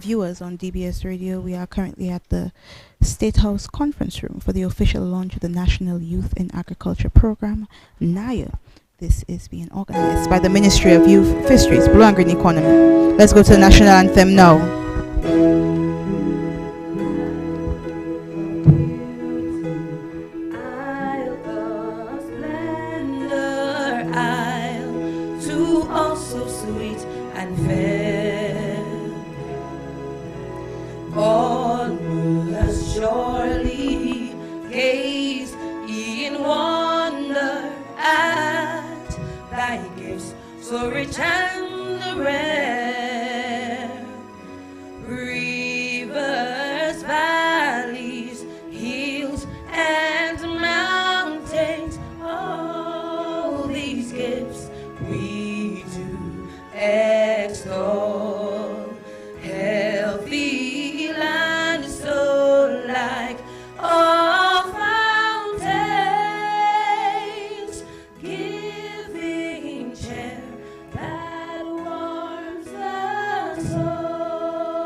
viewers on DBS Radio. We are currently at the State House Conference Room for the official launch of the National Youth in Agriculture Program, Naya. This is being organized by the Ministry of Youth, Fisheries, Blue and Green Economy. Let's go to the national anthem now. All will surely gaze in wonder at thy gifts, so rich and rare. Rivers, valleys, hills, and mountains, all these gifts we do extol. Healthy land, so like all fountains, giving cheer that warms the soul.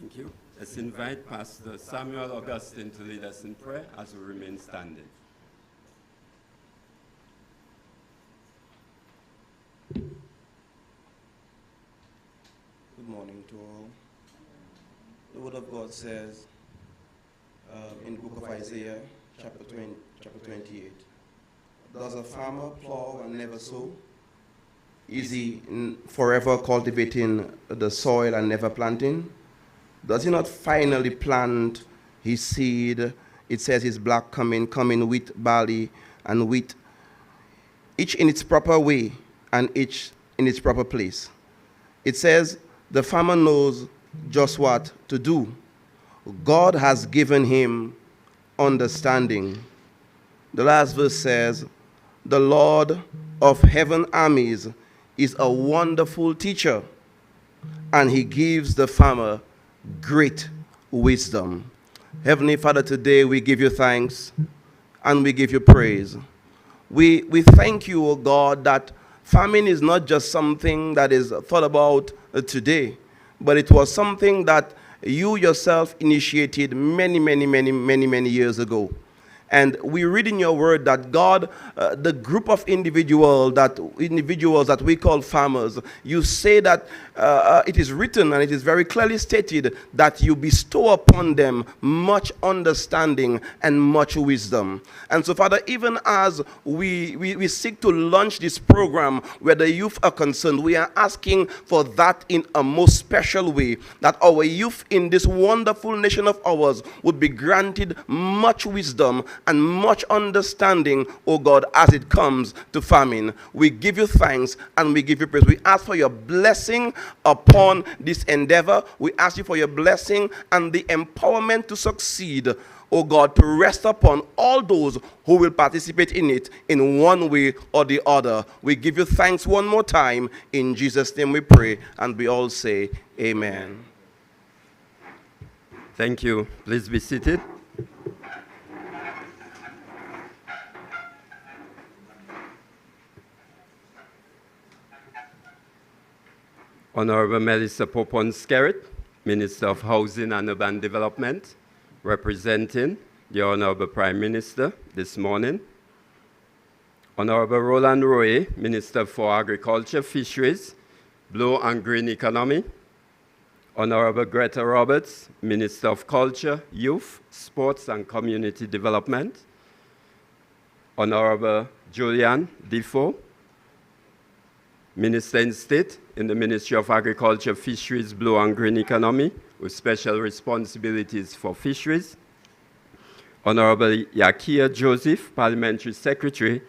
Thank you. Let's invite Pastor Samuel Augustine to lead us in prayer as we remain standing. Good morning to all. The Word of God says in the book of Isaiah, chapter 28, does a farmer plow and never sow? Is he forever cultivating the soil and never planting? Does he not finally plant his seed? It says his black coming wheat, barley, and wheat, each in its proper way and each in its proper place. It says the farmer knows just what to do. God has given him understanding. The last verse says, the Lord of heaven armies is a wonderful teacher, and he gives the farmer great wisdom. Heavenly Father, today we give you thanks and we give you praise. We thank you, O God, that farming is not just something that is thought about today, but it was something that you yourself initiated many years ago. And we read in your word that God, the group of individuals that we call farmers, you say that it is written and it is very clearly stated that you bestow upon them much understanding and much wisdom. And so, Father, even as we seek to launch this program where the youth are concerned, we are asking for that in a most special way, that our youth in this wonderful nation of ours would be granted much wisdom and much understanding, oh God, as it comes to farming. We give you thanks and we give you praise. We ask for your blessing upon this endeavor. We ask you for your blessing and the empowerment to succeed, oh God, to rest upon all those who will participate in it in one way or the other. We give you thanks one more time. In Jesus' name we pray, and we all say amen. Thank you. Please be seated. Honorable Melissa Popon-Skerrit, Minister of Housing and Urban Development, representing the Honorable Prime Minister this morning. Honorable Roland Roy, Minister for Agriculture, Fisheries, Blue and Green Economy. Honorable Greta Roberts, Minister of Culture, Youth, Sports and Community Development. Honorable Julian Defoe, Minister in State in the Ministry of Agriculture, Fisheries, Blue and Green Economy, with special responsibilities for fisheries. Honorable Yakia Joseph, Parliamentary Secretary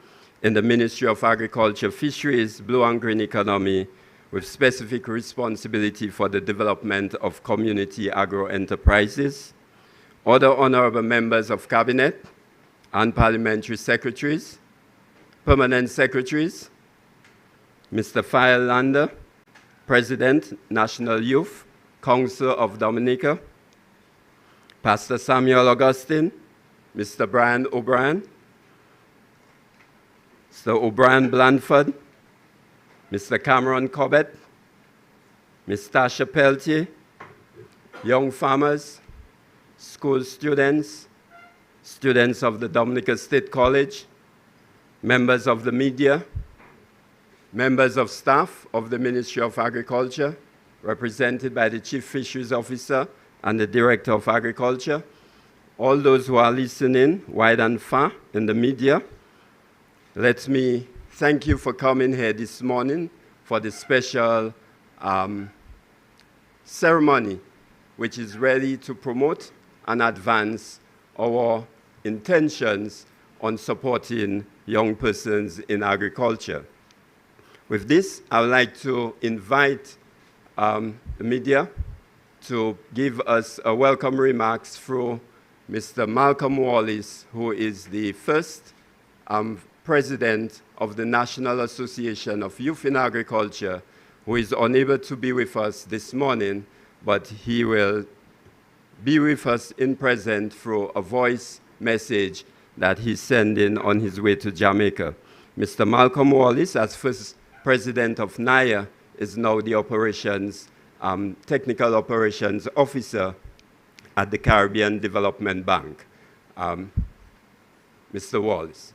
in the Ministry of Agriculture, Fisheries, Blue and Green Economy, with specific responsibility for the development of community agro-enterprises. Other honorable members of Cabinet and Parliamentary Secretaries, Permanent Secretaries, Mr. File Lander, President, National Youth Council of Dominica, Pastor Samuel Augustine, Mr. Brian O'Brien, Mr. O'Brien Blandford, Mr. Cameron Cobbett, Ms. Tasha Peltier, young farmers, school students, students of the Dominica State College, members of the media, members of staff of the Ministry of Agriculture, represented by the Chief Fisheries Officer and the Director of Agriculture, all those who are listening wide and far in the media, let me thank you for coming here this morning for the special ceremony, which is ready to promote and advance our intentions on supporting young persons in agriculture. With this, I would like to invite the media to give us a welcome remarks through Mr. Malcolm Wallace, who is the first president of the National Association of Youth in Agriculture, who is unable to be with us this morning, but he will be with us in present through a voice message that he's sending on his way to Jamaica. Mr. Malcolm Wallace, as first president of Naya, is now the technical operations officer at the Caribbean Development Bank. Mr. Wallace.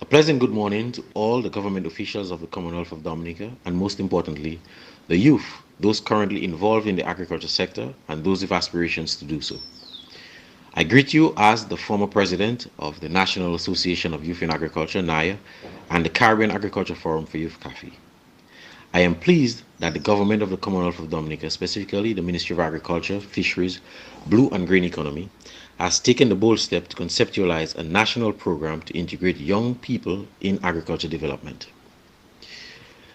A pleasant good morning to all the government officials of the Commonwealth of Dominica, and most importantly, the youth, those currently involved in the agriculture sector and those with aspirations to do so. I greet you as the former president of the National Association of Youth in Agriculture, Naya, and the Caribbean Agriculture Forum for Youth, CAFI. I am pleased that the government of the Commonwealth of Dominica, specifically the Ministry of Agriculture, Fisheries, Blue and Green Economy, has taken the bold step to conceptualize a national program to integrate young people in agriculture development.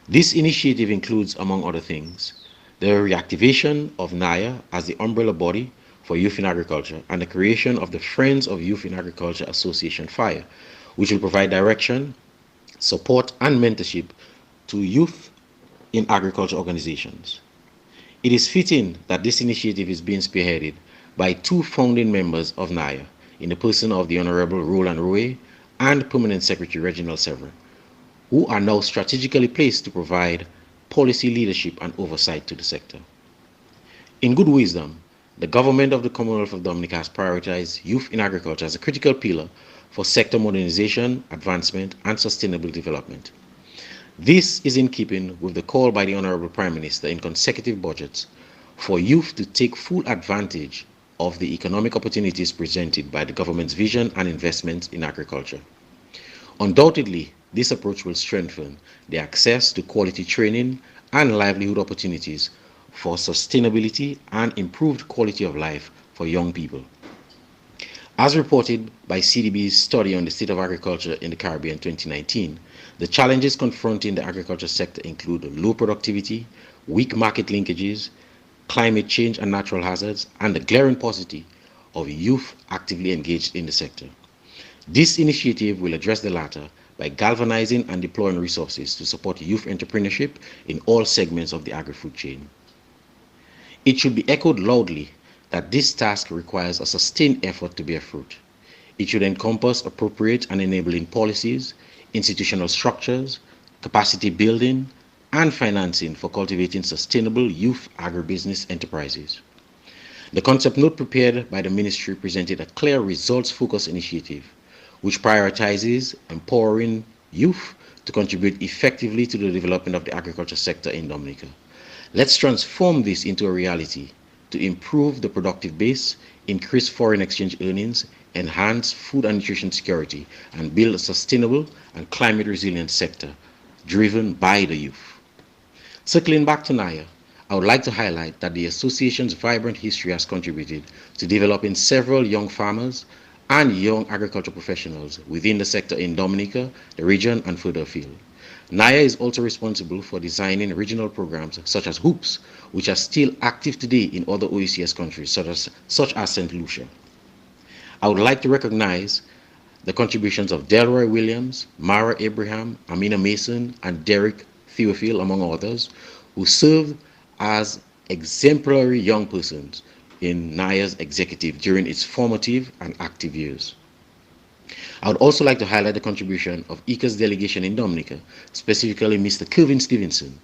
This initiative includes, among other things, the reactivation of Naya as the umbrella body for youth in agriculture and the creation of the Friends of Youth in Agriculture Association FIRE, which will provide direction, support, and mentorship to youth in agriculture organizations. It is fitting that this initiative is being spearheaded by two founding members of Naya, in the person of the Honorable Roland Rowe and Permanent Secretary Reginald Severin, who are now strategically placed to provide policy leadership and oversight to the sector. In good wisdom, the government of the Commonwealth of Dominica has prioritized youth in agriculture as a critical pillar for sector modernization, advancement, and sustainable development. This is in keeping with the call by the Honorable Prime Minister in consecutive budgets for youth to take full advantage of the economic opportunities presented by the government's vision and investments in agriculture. Undoubtedly, this approach will strengthen the access to quality training and livelihood opportunities for sustainability and improved quality of life for young people. As reported by CDB's study on the state of agriculture in the Caribbean 2019, the challenges confronting the agriculture sector include low productivity, weak market linkages, climate change and natural hazards, and the glaring paucity of youth actively engaged in the sector. This initiative will address the latter by galvanizing and deploying resources to support youth entrepreneurship in all segments of the agri-food chain. It should be echoed loudly that this task requires a sustained effort to bear fruit. It should encompass appropriate and enabling policies, institutional structures, capacity building, and financing for cultivating sustainable youth agribusiness enterprises. The concept note prepared by the ministry presented a clear results-focused initiative which prioritizes empowering youth to contribute effectively to the development of the agriculture sector in Dominica. Let's transform this into a reality to improve the productive base, increase foreign exchange earnings, enhance food and nutrition security, and build a sustainable and climate resilient sector driven by the youth. Circling back to Naya, I would like to highlight that the association's vibrant history has contributed to developing several young farmers and young agricultural professionals within the sector in Dominica, the region, and further afield. Naya is also responsible for designing regional programs such as HOOPS, which are still active today in other OECS countries such as St. Lucia. I would like to recognize the contributions of Delroy Williams, Mara Abraham, Amina Mason, and Derek Theophile, among others, who served as exemplary young persons in Naya's executive during its formative and active years. I would also like to highlight the contribution of ICA's delegation in Dominica, specifically Mr. Kevin Stevenson,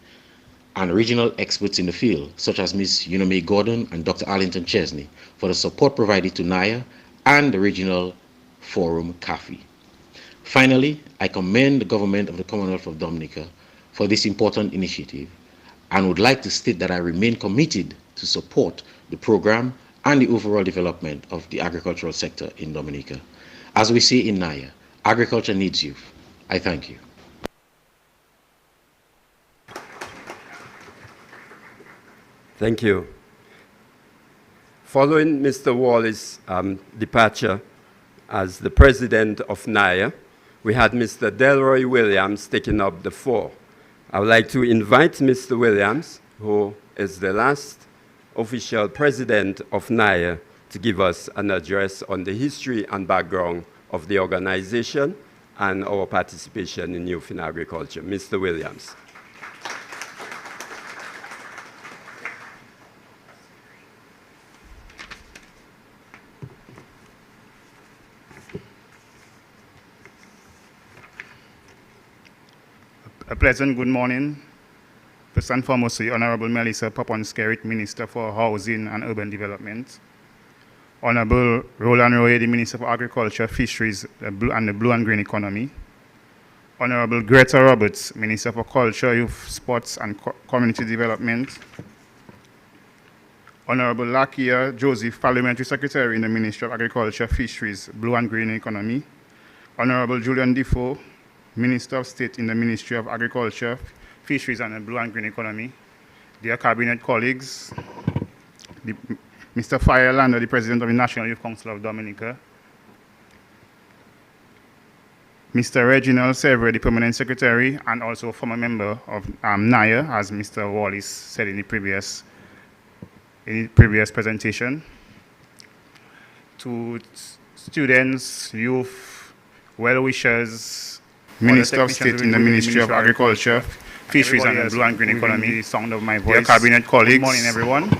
and regional experts in the field, such as Ms. Unome Gordon and Dr. Arlington Chesney, for the support provided to Naya and the regional forum CAFI. Finally, I commend the government of the Commonwealth of Dominica for this important initiative and would like to state that I remain committed to support the program and the overall development of the agricultural sector in Dominica. As we say in Naya, agriculture needs youth. I thank you. Thank you. Following Mr. Wallace's departure as the president of Naya, we had Mr. Delroy Williams taking up the floor. I would like to invite Mr. Williams, who is the last official president of Naya, to give us an address on the history and background of the organization and our participation in youth in agriculture. Mr. Williams. A pleasant good morning. First and foremost, the Honorable Melissa Poponskerit, Minister for Housing and Urban Development. Honorable Roland Roye, the Minister for Agriculture, Fisheries, and the Blue and Green Economy. Honorable Greta Roberts, Minister for Culture, Youth, Sports, and Community Development. Honorable Lakia Joseph, Parliamentary Secretary in the Ministry of Agriculture, Fisheries, Blue and Green Economy. Honorable Julian Defoe, Minister of State in the Ministry of Agriculture, Fisheries and the Blue and Green Economy. Dear Cabinet colleagues, Mr. Firelander, the President of the National Youth Council of Dominica. Mr. Reginald Severy, the Permanent Secretary and also former member of Naya, as Mr. Wallace said in the previous presentation. To students, youth, well-wishers, Minister of State in the Ministry of Agriculture, Fisheries and the Blue and Green Economy, the sound of my voice. Dear Cabinet colleagues, good morning everyone.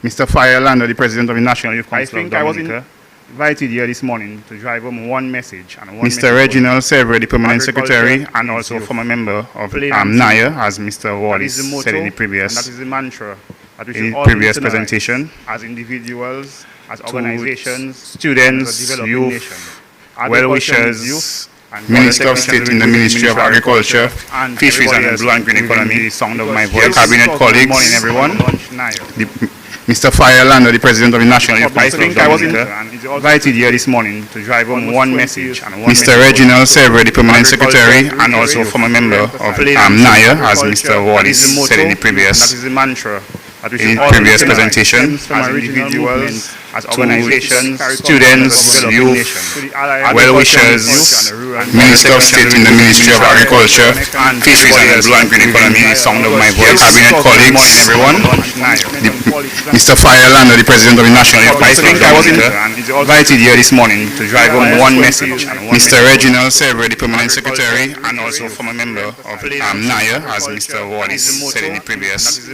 Mr. Firelander, the President of the National Youth Council of Dominica. I was invited here this morning to drive home one message. And Mr. Reginald Severy, the Permanent Secretary and also former member of Naya, as Mr. Wallace said in the previous, that is the mantra in the previous presentation. As individuals, as organizations, students, youth, well-wishers, Minister of State in the Ministry of Agriculture, Fisheries and the Blue and Green Economy, the sound of my voice. Cabinet colleagues, good morning everyone. Mr. Firelander, the President of the National Youth Council of Dominica, invited here this morning to drive home one message. Mr. Reginald Severy, the Permanent Secretary and also former member of Naya, as Mr. Wallace said in the previous presentation. As individuals, as organizations, students, youth, well-wishers, Minister of State in the Ministry of Agriculture, Fisheries and the Blue and Green Economy, the sound of my voice. Cabinet colleagues, everyone. Mr. Firelander, the President of the National Youth Council of Dominica, invited here this morning to drive home one message. Mr. Reginald Severy, the Permanent Secretary and also former member of Naya, as Mr. Wallace said in the previous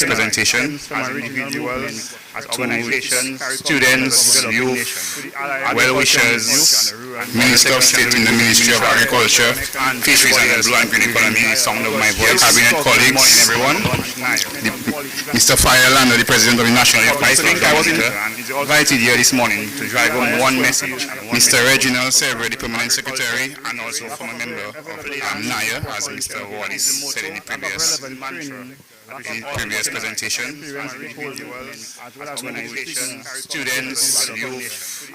presentation. As individuals, as organizations, students, youth, well-wishers, Minister of State in the Ministry of Agriculture, Fisheries and the Blue and Green Economy, the sound of my voice. Cabinet colleagues, everyone. Mr. Firelander, the President of the National Youth Council of Dominica, invited here this morning to drive home one message. Mr. Reginald Severy, the Permanent Secretary and also former member of Naya, as Mr. Wallace said in the previous presentation. As individuals, as organizations, students, youth,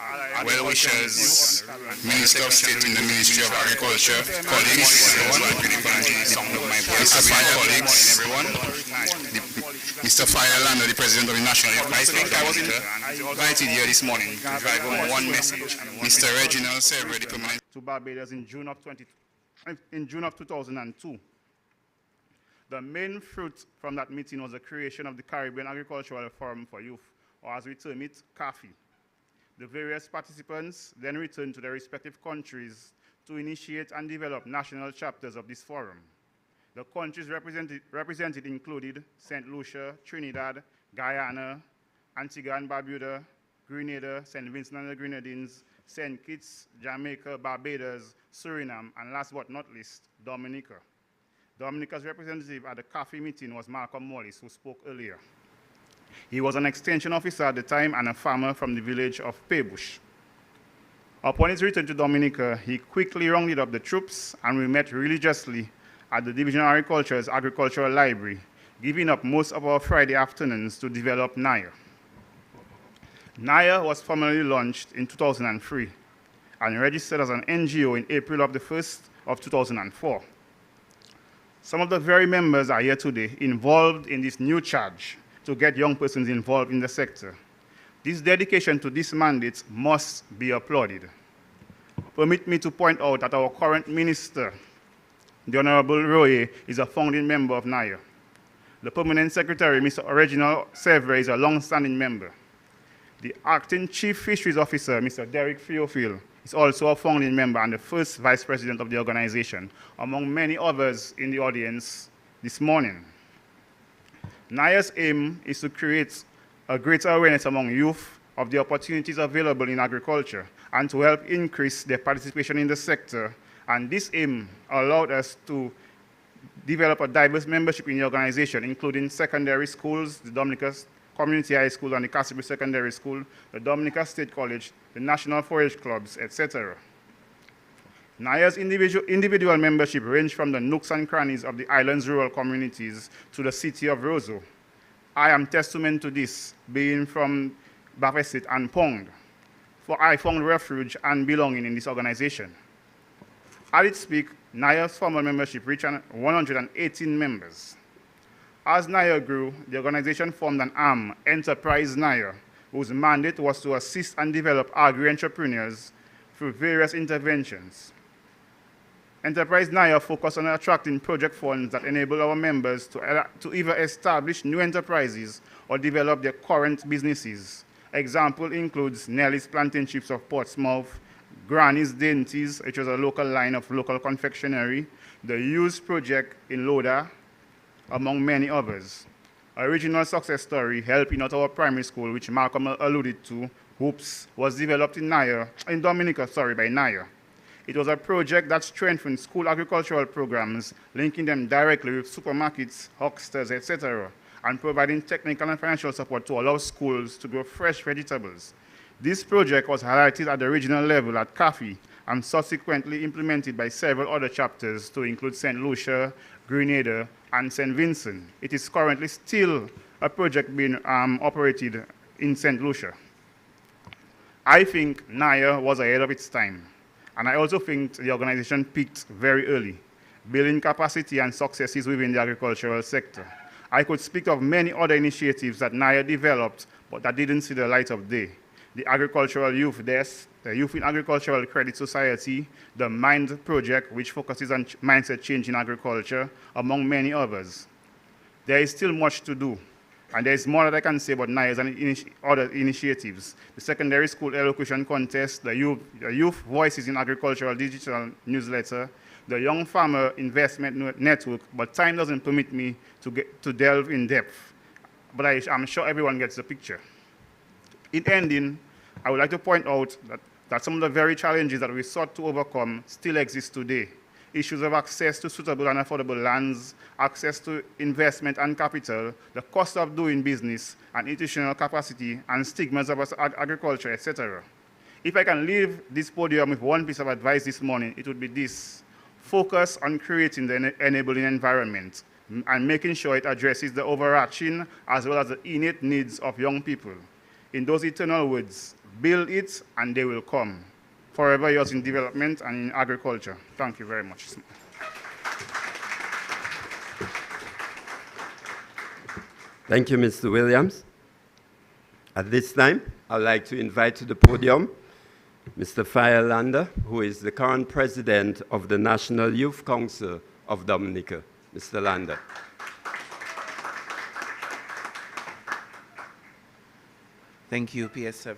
well-wishers, Minister of State in the Ministry of Agriculture, colleagues, everyone. Mr. Firelander, the President of the National Youth Council of Dominica, invited here this morning to drive home one message. Mr. Reginald Severy, the Permanent to Barbados in June of 2002. The main fruit from that meeting was the creation of the Caribbean Agricultural Forum for Youth, or as we term it, CAFI. The various participants then returned to their respective countries to initiate and develop national chapters of this forum. The countries represented included St. Lucia, Trinidad, Guyana, Antigua and Barbuda, Grenada, St. Vincent and the Grenadines, St. Kitts, Jamaica, Barbados, Suriname, and last but not least, Dominica. Dominica's representative at the CAFE meeting was Malcolm Wallace, who spoke earlier. He was an extension officer at the time and a farmer from the village of Paybush. Upon his return to Dominica, he quickly rounded up the troops, and we met religiously at the Division of Agriculture's Agricultural Library, giving up most of our Friday afternoons to develop Naya. Naya was formally launched in 2003 and registered as an NGO in April of the 1st of 2004. Some of the very members are here today involved in this new charge to get young persons involved in the sector. This dedication to this mandate must be applauded. Permit me to point out that our current minister, the Honorable Roye, is a founding member of Naya. The permanent secretary, Mr. Reginald Sevre, is a long-standing member. The acting chief fisheries officer, Mr. Derek Theophile, is also a founding member and the first vice president of the organization, among many others in the audience this morning. Naya's aim is to create a greater awareness among youth of the opportunities available in agriculture and to help increase their participation in the sector. And this aim allowed us to develop a diverse membership in the organization, including secondary schools, the Dominica Community High School and the Cassidy Secondary School, the Dominica State College, the National Forage Clubs, etc. Naya's individual membership ranged from the nooks and crannies of the island's rural communities to the city of Roseau. I am testament to this, being from Bafesit and Pond, for I found refuge and belonging in this organization. At its peak, Naya's formal membership reached 118 members. As Naya grew, the organization formed an arm, Enterprise Naya, whose mandate was to assist and develop agri-entrepreneurs through various interventions. Enterprise Naya focused on attracting project funds that enable our members to either establish new enterprises or develop their current businesses. Example includes Nelly's Plantain Chips of Portsmouth, Granny's Dainties, which was a local line of local confectionery, the Use Project in Loda, among many others. Original success story helping out our primary school, which Malcolm alluded to, Hoops, was developed in Dominica by Naya. It was a project that strengthened school agricultural programs, linking them directly with supermarkets, hucksters, etc., and providing technical and financial support to allow schools to grow fresh vegetables. This project was highlighted at the regional level at CAFE and subsequently implemented by several other chapters to include St. Lucia, Grenada, and St. Vincent. It is currently still a project being operated in St. Lucia. I think Naya was ahead of its time, and I also think the organization peaked very early, building capacity and successes within the agricultural sector. I could speak of many other initiatives that Naya developed, but that didn't see the light of day. The Agricultural Youth Desk, the Youth in Agricultural Credit Society, the MIND project, which focuses on mindset change in agriculture, among many others. There is still much to do, and there is more that I can say about NIAs and other initiatives. The Secondary School Elocution Contest, the Youth Voices in Agricultural Digital Newsletter, the Young Farmer Investment Network, but time doesn't permit me to delve in depth. But I'm sure everyone gets the picture. In ending, I would like to point out that some of the very challenges that we sought to overcome still exist today. Issues of access to suitable and affordable lands, access to investment and capital, the cost of doing business, and institutional capacity, and stigmas about agriculture, etc. If I can leave this podium with one piece of advice this morning, it would be this: focus on creating the enabling environment and making sure it addresses the overarching as well as the innate needs of young people. In those eternal words, build it and they will come. Forever yours in development and in agriculture. Thank you very much. Thank you, Mr. Williams. At this time, I'd like to invite to the podium Mr. Fire Lander, who is the current president of the National Youth Council of Dominica. Mr. Lander. Thank you, PS7.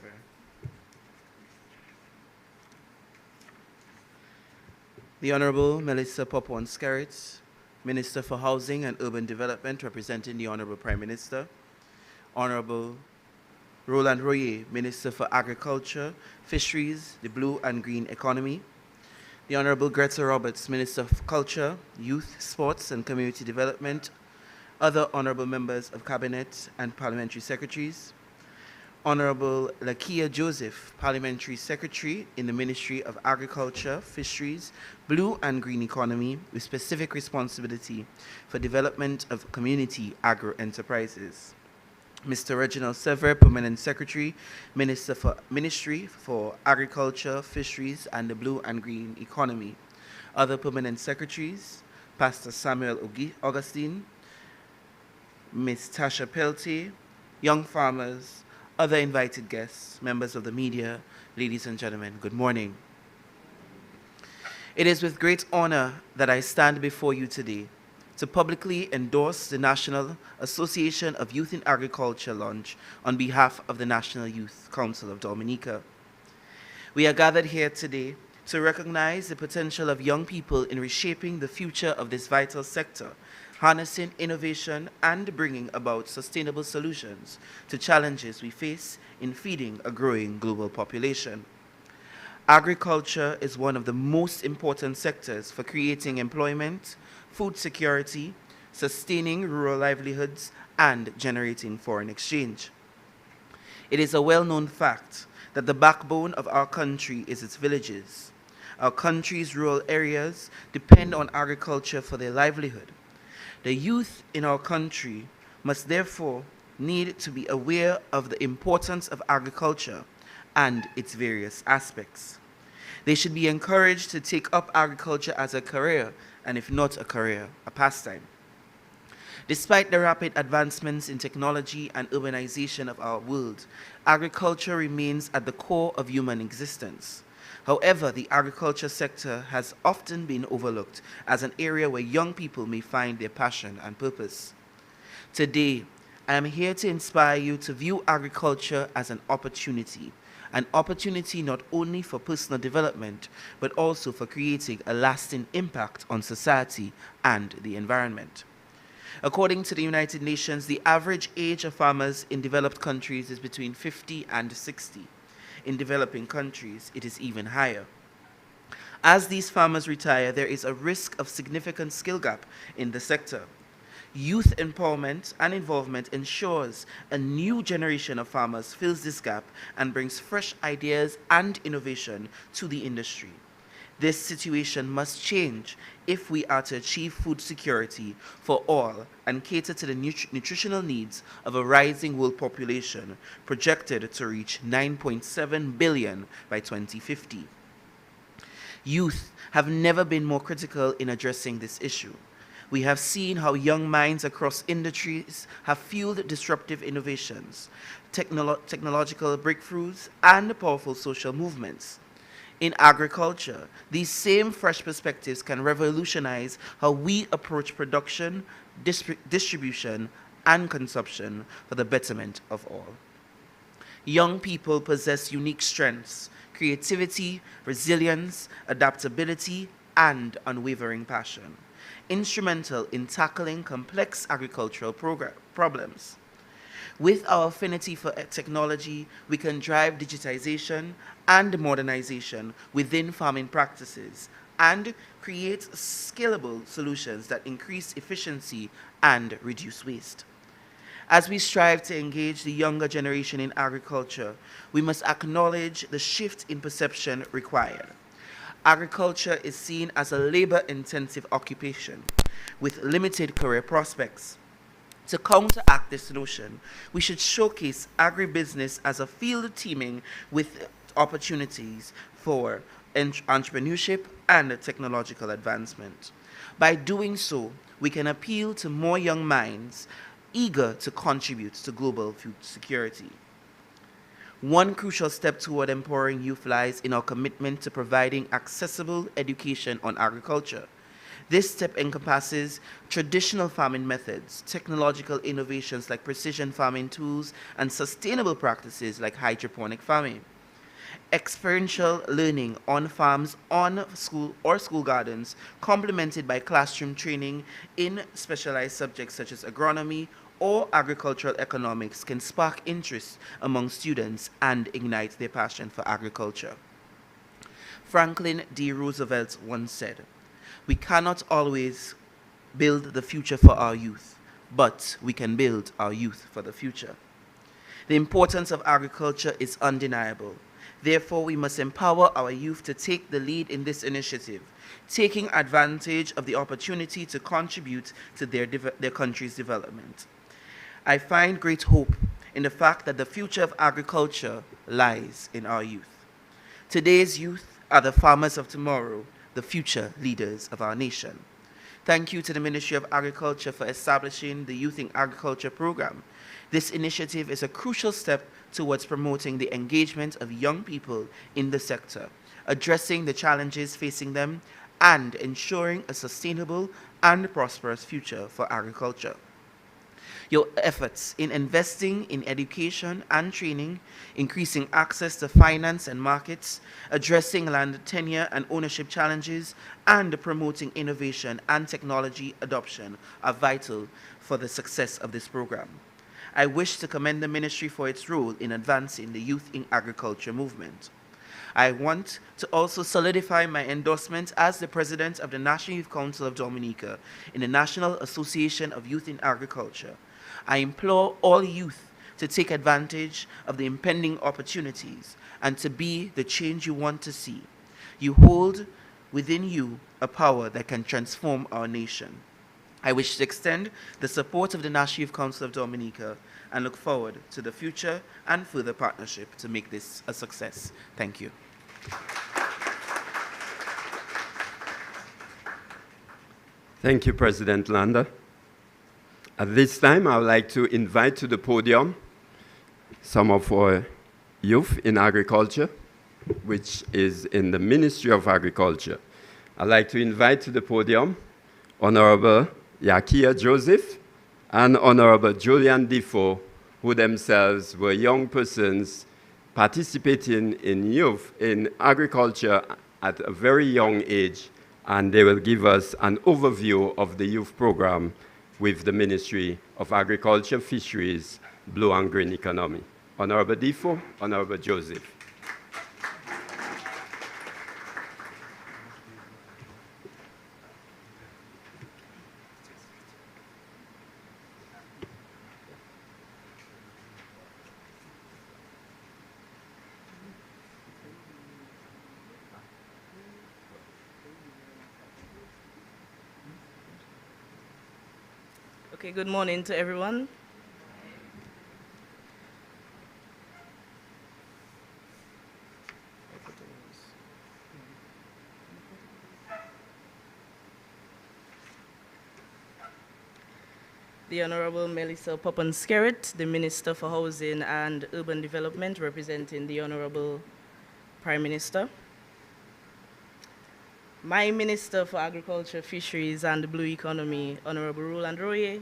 The Honorable Melissa Popon-Skerritts, Minister for Housing and Urban Development, representing the Honorable Prime Minister. Honorable Roland Royer, Minister for Agriculture, Fisheries, the Blue and Green Economy. The Honorable Greta Roberts, Minister of Culture, Youth, Sports and Community Development. Other honorable members of Cabinet and Parliamentary Secretaries. Honorable Lakia Joseph, Parliamentary Secretary in the Ministry of Agriculture, Fisheries, Blue and Green Economy, with specific responsibility for development of community agro-enterprises. Mr. Reginald Sever, Permanent Secretary, Ministry for Agriculture, Fisheries, and the Blue and Green Economy. Other Permanent Secretaries, Pastor Samuel Augustine, Ms. Tasha Peltier, Young Farmers, other invited guests, members of the media, ladies and gentlemen, good morning. It is with great honor that I stand before you today to publicly endorse the National Association of Youth in Agriculture launch on behalf of the National Youth Council of Dominica. We are gathered here today to recognize the potential of young people in reshaping the future of this vital sector, harnessing innovation and bringing about sustainable solutions to challenges we face in feeding a growing global population. Agriculture is one of the most important sectors for creating employment, food security, sustaining rural livelihoods, and generating foreign exchange. It is a well-known fact that the backbone of our country is its villages. Our country's rural areas depend on agriculture for their livelihood. The youth in our country must therefore need to be aware of the importance of agriculture and its various aspects. They should be encouraged to take up agriculture as a career, and if not a career, a pastime. Despite the rapid advancements in technology and urbanization of our world, agriculture remains at the core of human existence. However, the agriculture sector has often been overlooked as an area where young people may find their passion and purpose. Today, I am here to inspire you to view agriculture as an opportunity not only for personal development, but also for creating a lasting impact on society and the environment. According to the United Nations, the average age of farmers in developed countries is between 50 and 60. In developing countries, it is even higher. As these farmers retire, there is a risk of significant skill gap in the sector. Youth empowerment and involvement ensures a new generation of farmers fills this gap and brings fresh ideas and innovation to the industry. This situation must change if we are to achieve food security for all and cater to the nutritional needs of a rising world population projected to reach 9.7 billion by 2050. Youth have never been more critical in addressing this issue. We have seen how young minds across industries have fueled disruptive innovations, technological breakthroughs, and powerful social movements. In agriculture, these same fresh perspectives can revolutionize how we approach production, distribution, and consumption for the betterment of all. Young people possess unique strengths, creativity, resilience, adaptability, and unwavering passion, instrumental in tackling complex agricultural problems. With our affinity for technology, we can drive digitization and modernization within farming practices and create scalable solutions that increase efficiency and reduce waste. As we strive to engage the younger generation in agriculture, we must acknowledge the shift in perception required. Agriculture is seen as a labor-intensive occupation with limited career prospects. To counteract this notion, we should showcase agribusiness as a field teeming with opportunities for entrepreneurship and technological advancement. By doing so, we can appeal to more young minds eager to contribute to global food security. One crucial step toward empowering youth lies in our commitment to providing accessible education on agriculture. This step encompasses traditional farming methods, technological innovations like precision farming tools, and sustainable practices like hydroponic farming. Experiential learning on farms, on school or school gardens, complemented by classroom training in specialized subjects such as agronomy or agricultural economics can spark interest among students and ignite their passion for agriculture. Franklin D. Roosevelt once said, "We cannot always build the future for our youth, but we can build our youth for the future." The importance of agriculture is undeniable. Therefore, we must empower our youth to take the lead in this initiative, taking advantage of the opportunity to contribute to their country's development. I find great hope in the fact that the future of agriculture lies in our youth. Today's youth are the farmers of tomorrow, the future leaders of our nation. Thank you to the Ministry of Agriculture for establishing the Youth in Agriculture program. This initiative is a crucial step towards promoting the engagement of young people in the sector, addressing the challenges facing them, and ensuring a sustainable and prosperous future for agriculture. Your efforts in investing in education and training, increasing access to finance and markets, addressing land tenure and ownership challenges, and promoting innovation and technology adoption are vital for the success of this program. I wish to commend the ministry for its role in advancing the youth in agriculture movement. I want to also solidify my endorsement as the president of the National Youth Council of Dominica in the National Association of Youth in Agriculture. I implore all youth to take advantage of the impending opportunities and to be the change you want to see. You hold within you a power that can transform our nation. I wish to extend the support of the National Youth Council of Dominica and look forward to the future and further partnership to make this a success. Thank you. Thank you, President Landa. At this time, I would like to invite to the podium some of our youth in agriculture, which is in the Ministry of Agriculture. I'd like to invite to the podium Honorable Yakia Joseph and Honorable Julian Defoe, who themselves were young persons participating in youth in agriculture at a very young age, and they will give us an overview of the youth program with the Ministry of Agriculture, Fisheries, Blue and Green Economy. Honorable Defoe, Honorable Joseph. Okay, good morning to everyone. The Honorable Melissa Poppins-Skerritt, the Minister for Housing and Urban Development, representing the Honorable Prime Minister. My Minister for Agriculture, Fisheries and the Blue Economy, Honorable Roland Royer,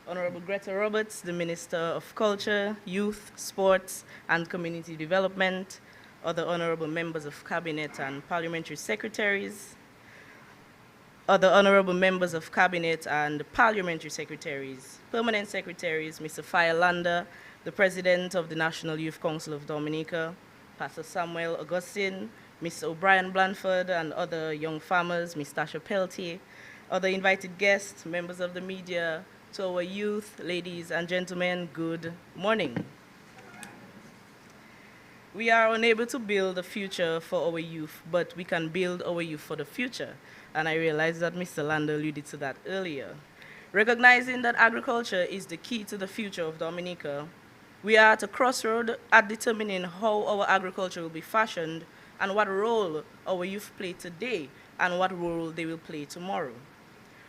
Honorable Greta Roberts, the Minister of Culture, Youth, Sports and Community Development, other Honorable Members of Cabinet and Parliamentary Secretaries, other Honorable Members of Cabinet and Parliamentary Secretaries, Permanent Secretaries, Mr. Fire Landa, the President of the National Youth Council of Dominica, Pastor Samuel Augustine, Mr. O'Brien Blanford, and other young farmers, Ms. Tasha Peltier, other invited guests, members of the media, to our youth, ladies and gentlemen, good morning. We are unable to build a future for our youth, but we can build our youth for the future. And I realize that Mr. Landa alluded to that earlier. Recognizing that agriculture is the key to the future of Dominica, we are at a crossroad at determining how our agriculture will be fashioned and what role our youth play today and what role they will play tomorrow.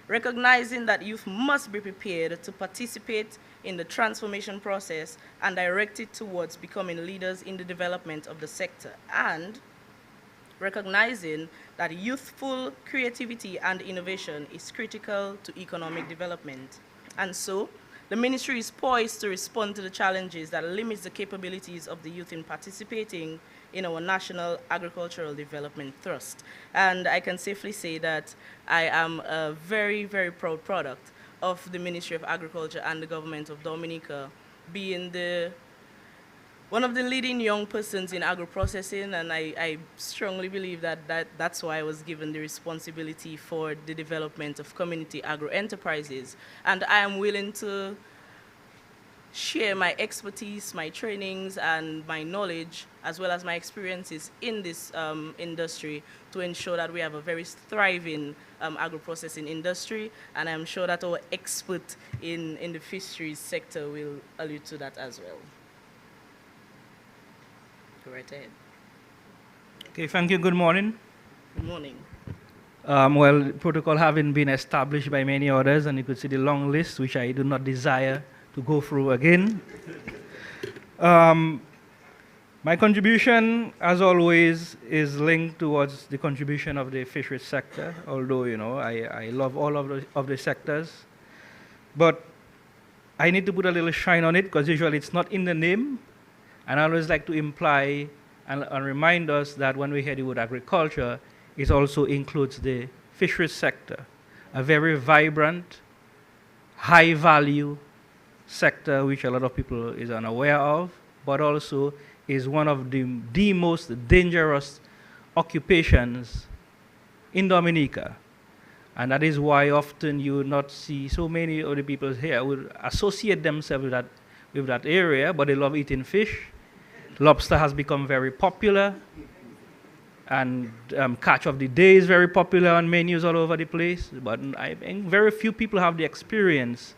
Recognizing that youth must be prepared to participate in the transformation process and direct it towards becoming leaders in the development of the sector, and recognizing that youthful creativity and innovation is critical to economic development. And so, the ministry is poised to respond to the challenges that limit the capabilities of the youth in participating in our National Agricultural Development Thrust. And I can safely say that I am a very, very proud product of the Ministry of Agriculture and the government of Dominica, being one of the leading young persons in agro-processing, and I strongly believe that's why I was given the responsibility for the development of community agro-enterprises. And I am willing to share my expertise, my trainings, and my knowledge, as well as my experiences in this industry to ensure that we have a very thriving agro-processing industry. And I'm sure that our expert in the fisheries sector will allude to that as well. Go right ahead. Okay, thank you. Good morning. Good morning. Well, protocol having been established by many others, and you could see the long list, which I do not desire to go through again. My contribution, as always, is linked towards the contribution of the fisheries sector, although, you know, I love all of the sectors. But I need to put a little shine on it, because usually it's not in the name. And I always like to imply and remind us that when we hear the word agriculture, it also includes the fisheries sector, a very vibrant, high-value sector which a lot of people is unaware of, but also is one of the most dangerous occupations in Dominica. And that is why often you would not see so many of the people here would associate themselves with that area, but they love eating fish. Lobster has become very popular, and catch of the day is very popular on menus all over the place, but I think very few people have the experience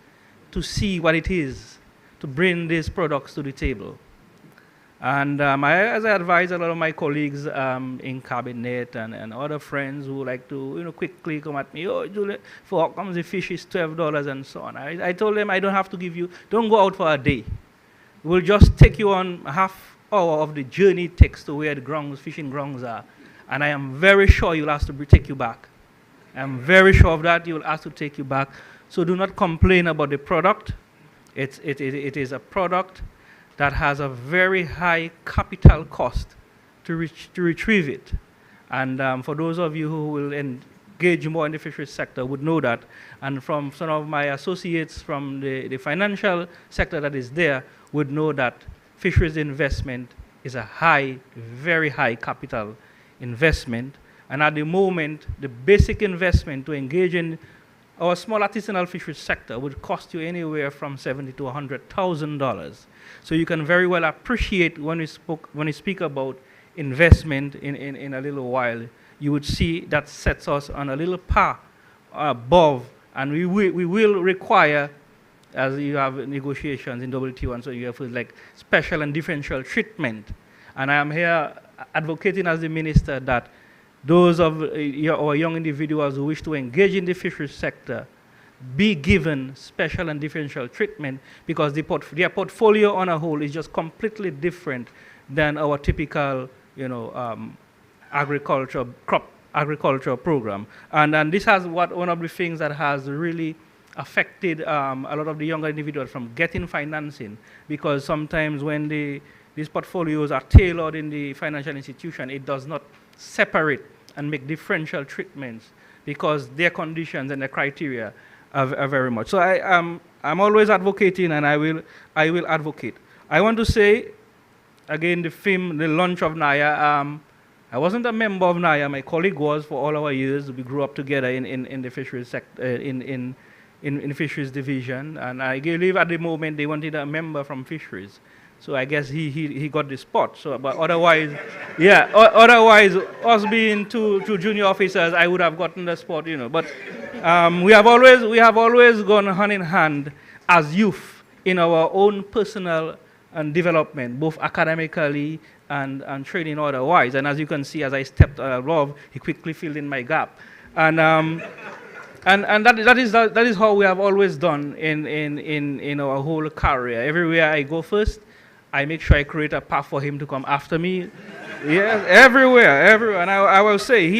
to see what it is to bring these products to the table. And as I advise a lot of my colleagues in cabinet and other friends who like to quickly come at me, oh, Juliet, for how comes the fish is $12 and so on. I told them I don't have to give you, don't go out for a day. We'll just take you on a half hour of the journey it takes to where the grounds, fishing grounds are. And I am very sure you'll ask to take you back. I'm very sure of that, you'll ask to take you back. So do not complain about the product. It is a product that has a very high capital cost to retrieve it. And for those of you who will engage more in the fisheries sector would know that. And from some of my associates from the financial sector that is there would know that fisheries investment is a high, very high capital investment. And at the moment, the basic investment to engage in our small artisanal fisheries sector would cost you anywhere from $70,000 to $100,000. So you can very well appreciate when we speak about investment in a little while, you would see that sets us on a little par above, and we will require, as you have negotiations in WTO, and so you have like special and differential treatment. And I am here advocating as the minister that those of our young individuals who wish to engage in the fisheries sector be given special and differential treatment, because their portfolio on a whole is just completely different than our typical, crop agriculture program. And this has one of the things that has really affected a lot of the younger individuals from getting financing, because sometimes when these portfolios are tailored in the financial institution, it does not separate and make differential treatments, because their conditions and their criteria are very much. So I'm always advocating, and I will advocate. I want to say, again, the launch of Naya, I wasn't a member of Naya. My colleague was for all our years. We grew up together in the fisheries sector, in fisheries division, and I believe at the moment they wanted a member from fisheries. So I guess he got the spot. So, but otherwise, yeah. Otherwise, us being two junior officers, I would have gotten the spot, But we have always gone hand in hand as youth in our own personal and development, both academically and training otherwise. And as you can see, as I stepped above, he quickly filled in my gap. And that is how we have always done in our whole career. Everywhere I go first, I make sure I create a path for him to come after me. Yes, everywhere. And I will say,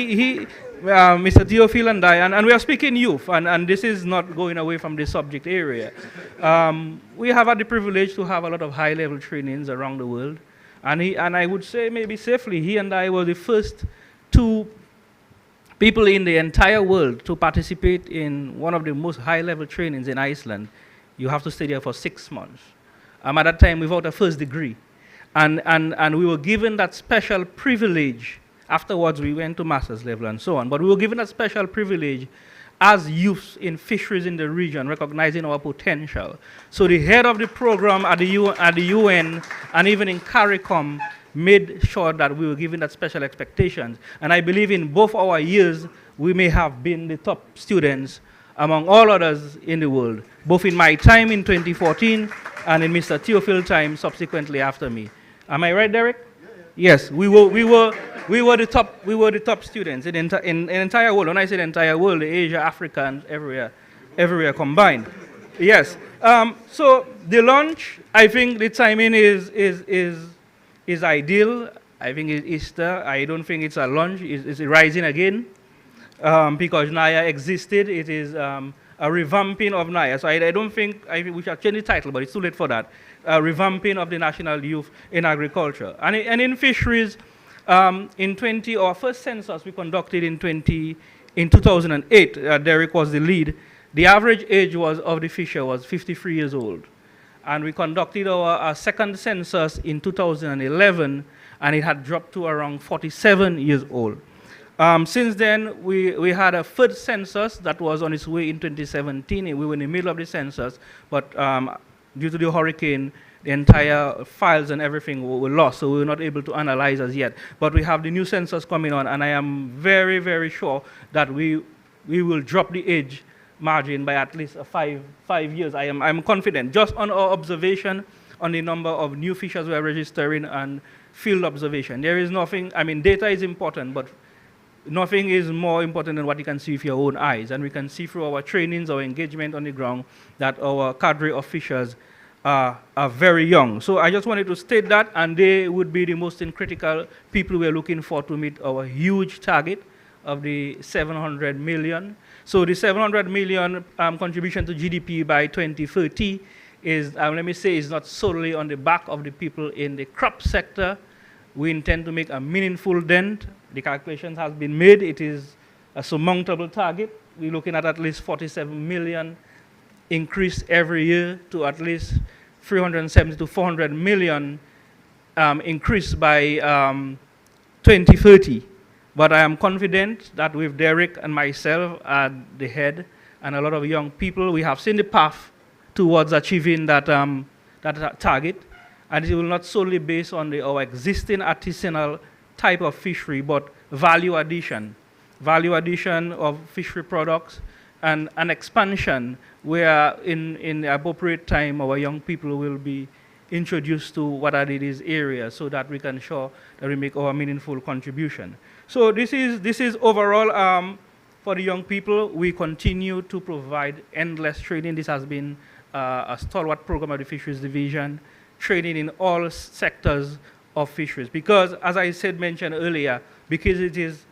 Mr. Theophile and I, and we are speaking youth, and this is not going away from the subject area. We have had the privilege to have a lot of high-level trainings around the world, and I would say maybe safely, he and I were the first two people in the entire world to participate in one of the most high-level trainings in Iceland, you have to stay there for 6 months. At that time, without a first degree. And we were given that special privilege. Afterwards, we went to master's level and so on. But we were given that special privilege as youths in fisheries in the region, recognizing our potential. So the head of the program at the UN and even in CARICOM made sure that we were given that special expectations. And I believe in both our years, we may have been the top students among all others in the world, both in my time in 2014 and in Mr. Theophil's time subsequently after me. Am I right, Derek? Yeah. Yes, we were the top students in the entire world. When I say the entire world, Asia, Africa, and everywhere combined. Yes. So the launch, I think the timing is ideal. I think it's Easter. I don't think it's a launch. It's rising again because Naya existed. It is a revamping of Naya. So I don't think we should change the title, but it's too late for that. Revamping of the national youth in agriculture. And in fisheries, our first census we conducted in 2008, Derek was the lead. The average age of the fisher was 53 years old. And we conducted our second census in 2011, and it had dropped to around 47 years old. Since then, we had a third census that was on its way in 2017. We were in the middle of the census, but due to the hurricane, the entire files and everything were lost, so we were not able to analyze as yet. But we have the new census coming on, and I am very, very sure that we will drop the age margin by at least 5 years. I'm confident, just on our observation on the number of new fishers we are registering and field observation. There is nothing, data is important, but nothing is more important than what you can see with your own eyes. And we can see through our trainings, our engagement on the ground, that our cadre of fishers are very young. So I just wanted to state that, and they would be the most critical people we are looking for to meet our huge target of the 700 million. So the 700 million contribution to GDP by 2030 is, let me say, is not solely on the back of the people in the crop sector. We intend to make a meaningful dent. The calculations have been made. It is a surmountable target. We're looking at least 47 million increase every year to at least 370 to 400 million increase by 2030. But I am confident that with Derek and myself at the head and a lot of young people, we have seen the path towards achieving that target. And it will not solely based on our existing artisanal type of fishery, but value addition of fishery products, and an expansion where in the appropriate time our young people will be introduced to what are these areas so that we can show that we make our meaningful contribution. So this is overall for the young people. We continue to provide endless training. This has been a stalwart program of the Fisheries Division, training in all sectors of fisheries. Because, as I mentioned earlier, because it is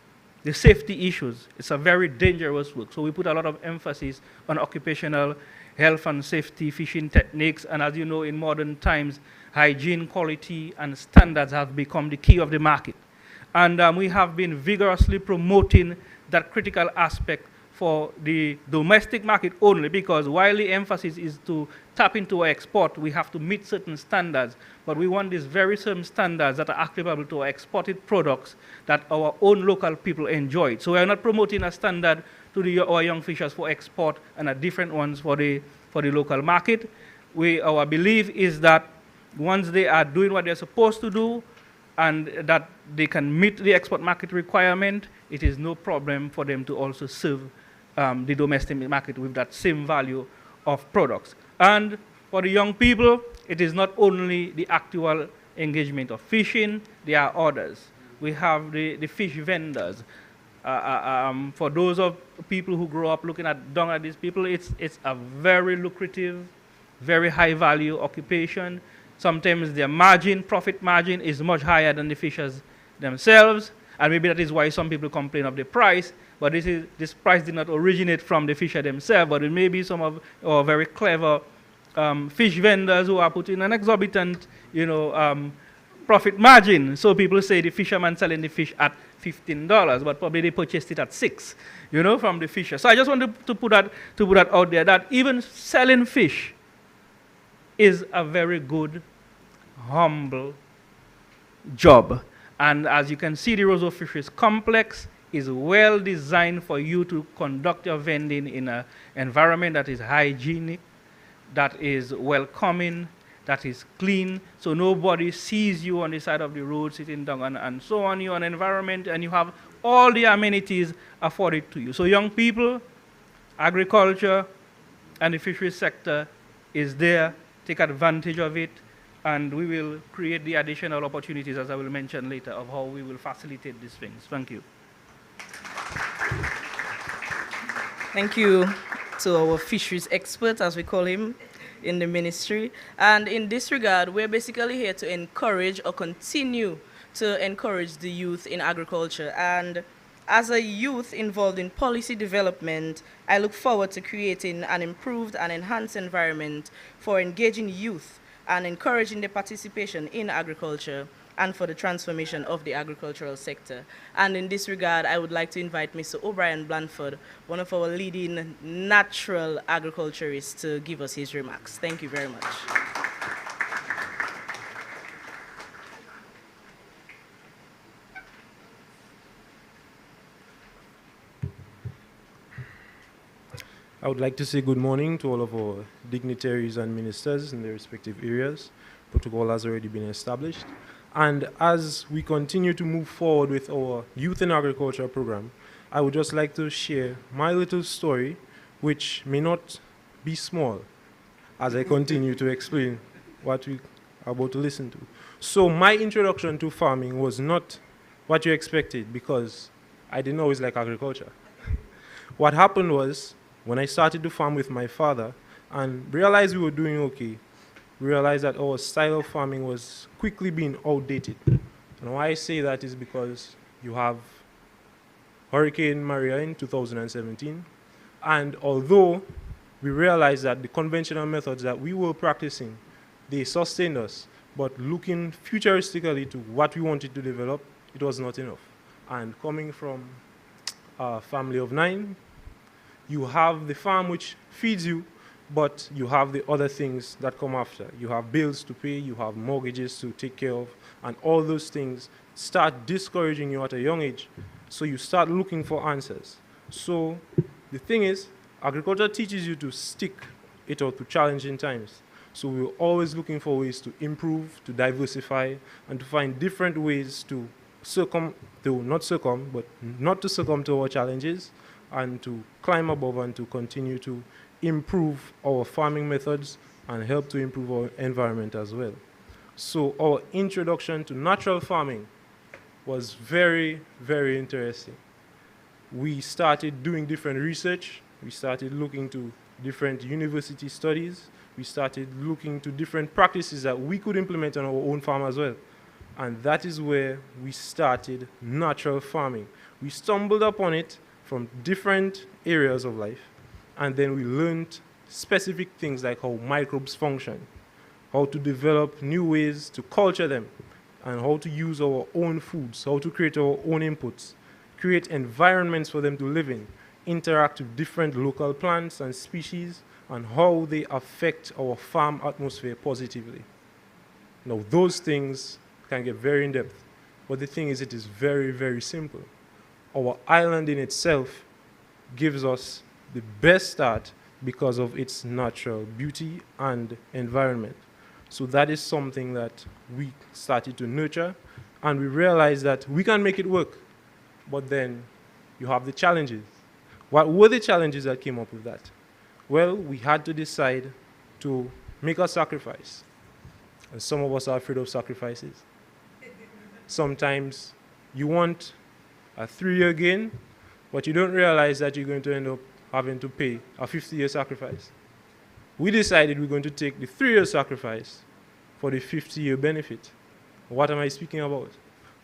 the safety issues, it's a very dangerous work. So we put a lot of emphasis on occupational health and safety, fishing techniques, and as you know, in modern times, hygiene, quality, and standards have become the key of the market. And we have been vigorously promoting that critical aspect for the domestic market only, because while the emphasis is to tap into our export, we have to meet certain standards, but we want these very same standards that are applicable to our exported products that our own local people enjoy. So we are not promoting a standard to our young fishers for export and a different ones for the local market. Our belief is that once they are doing what they're supposed to do and that they can meet the export market requirement, it is no problem for them to also serve the domestic market with that same value of products. And for the young people, it is not only the actual engagement of fishing, there are others. We have the fish vendors. For those of people who grow up looking down at these people, it's a very lucrative, very high value occupation. Sometimes their profit margin is much higher than the fishers themselves, and maybe that is why some people complain of the price. But this price did not originate from the fisher themselves, but it may be some of our very clever fish vendors who are putting an exorbitant, profit margin. So people say the fisherman selling the fish at $15, but probably they purchased it at $6, from the fisher. So I just want to put that out there, that even selling fish is a very good, humble job. And as you can see, the Roseau Fisheries Complex is well designed for you to conduct your vending in an environment that is hygienic, that is welcoming, that is clean, so nobody sees you on the side of the road sitting down and so on. You're an environment and you have all the amenities afforded to you. So young people, agriculture and the fisheries sector is there. Take advantage of it, and we will create the additional opportunities, as I will mention later, of how we will facilitate these things. Thank you. Thank you to our fisheries expert, as we call him, in the ministry. And in this regard, we're basically here to encourage or continue to encourage the youth in agriculture. And as a youth involved in policy development, I look forward to creating an improved and enhanced environment for engaging youth and encouraging their participation in agriculture and for the transformation of the agricultural sector. And in this regard, I would like to invite Mr. O'Brien Blanford, one of our leading natural agriculturists, to give us his remarks. Thank you very much. I would like to say good morning to all of our dignitaries and ministers in their respective areas. Protocol has already been established. And as we continue to move forward with our Youth in Agriculture program, I would just like to share my little story, which may not be small, as I continue to explain what we are about to listen to. So my introduction to farming was not what you expected, because I didn't always like agriculture. What happened was, when I started to farm with my father and realized we were doing okay, realized that our style of farming was quickly being outdated. And why I say that is because you have Hurricane Maria in 2017, and although we realized that the conventional methods that we were practicing, they sustained us, but looking futuristically to what we wanted to develop, it was not enough. And coming from a family of 9, you have the farm which feeds you, but you have the other things that come after. You have bills to pay, you have mortgages to take care of, and all those things start discouraging you at a young age. So you start looking for answers. So the thing is, agriculture teaches you to stick it out to challenging times. So we're always looking for ways to improve, to diversify, and to find different ways to not to succumb to our challenges, and to climb above and to continue to improve our farming methods and help to improve our environment as well. So our introduction to natural farming was very, very interesting. We started doing different research. We started looking to different university studies. We started looking to different practices that we could implement on our own farm as well. And that is where we started natural farming. We stumbled upon it from different areas of life, and then we learned specific things like how microbes function, how to develop new ways to culture them, and how to use our own foods, how to create our own inputs, create environments for them to live in, interact with different local plants and species, and how they affect our farm atmosphere positively. Now, those things can get very in-depth, but the thing is, it is very, very simple. Our island in itself gives us the best start because of its natural beauty and environment. So that is something that we started to nurture, and we realized that we can make it work, but then you have the challenges. What were the challenges that came up with that? Well, we had to decide to make a sacrifice. And some of us are afraid of sacrifices. Sometimes you want a 3-year gain, but you don't realize that you're going to end up having to pay a 50-year sacrifice. We decided we're going to take the 3-year sacrifice for the 50-year benefit. What am I speaking about?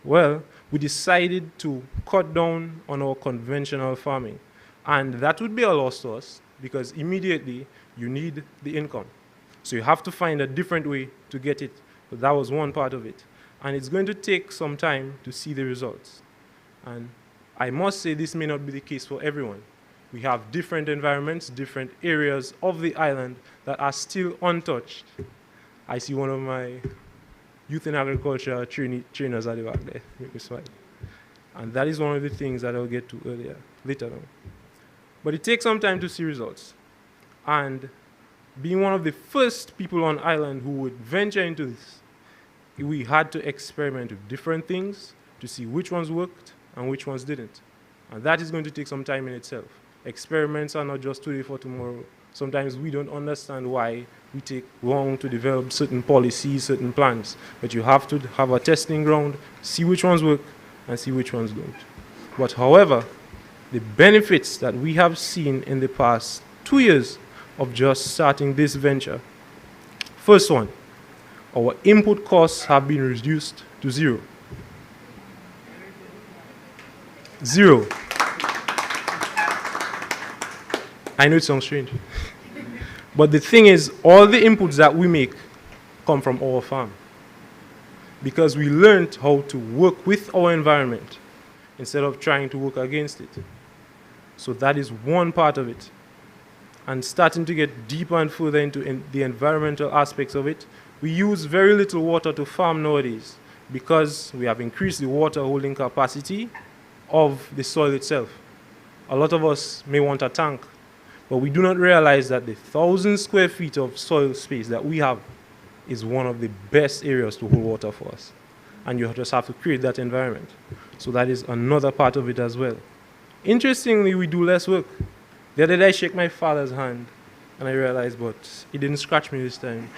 Well, we decided to cut down on our conventional farming. And that would be a loss to us because immediately you need the income. So you have to find a different way to get it. But that was one part of it. And it's going to take some time to see the results. And I must say this may not be the case for everyone. We have different environments, different areas of the island that are still untouched. I see one of my youth in agriculture trainers at the back there. Make me smile. And that is one of the things that I'll get to later on. But it takes some time to see results. And being one of the first people on island who would venture into this, we had to experiment with different things to see which ones worked and which ones didn't. And that is going to take some time in itself. Experiments are not just today for tomorrow. Sometimes we don't understand why we take long to develop certain policies, certain plans. But you have to have a testing ground, see which ones work, and see which ones don't. But however, the benefits that we have seen in the past 2 years of just starting this venture. First one, our input costs have been reduced to zero. Zero. I know it sounds strange. But the thing is, all the inputs that we make come from our farm. Because we learned how to work with our environment instead of trying to work against it. So that is one part of it. And starting to get deeper and further into the environmental aspects of it, we use very little water to farm nowadays because we have increased the water holding capacity of the soil itself. A lot of us may want a tank, but we do not realize that the 1,000 square feet of soil space that we have is one of the best areas to hold water for us. And you just have to create that environment. So that is another part of it as well. Interestingly, we do less work. The other day I shook my father's hand and I realized, but he didn't scratch me this time.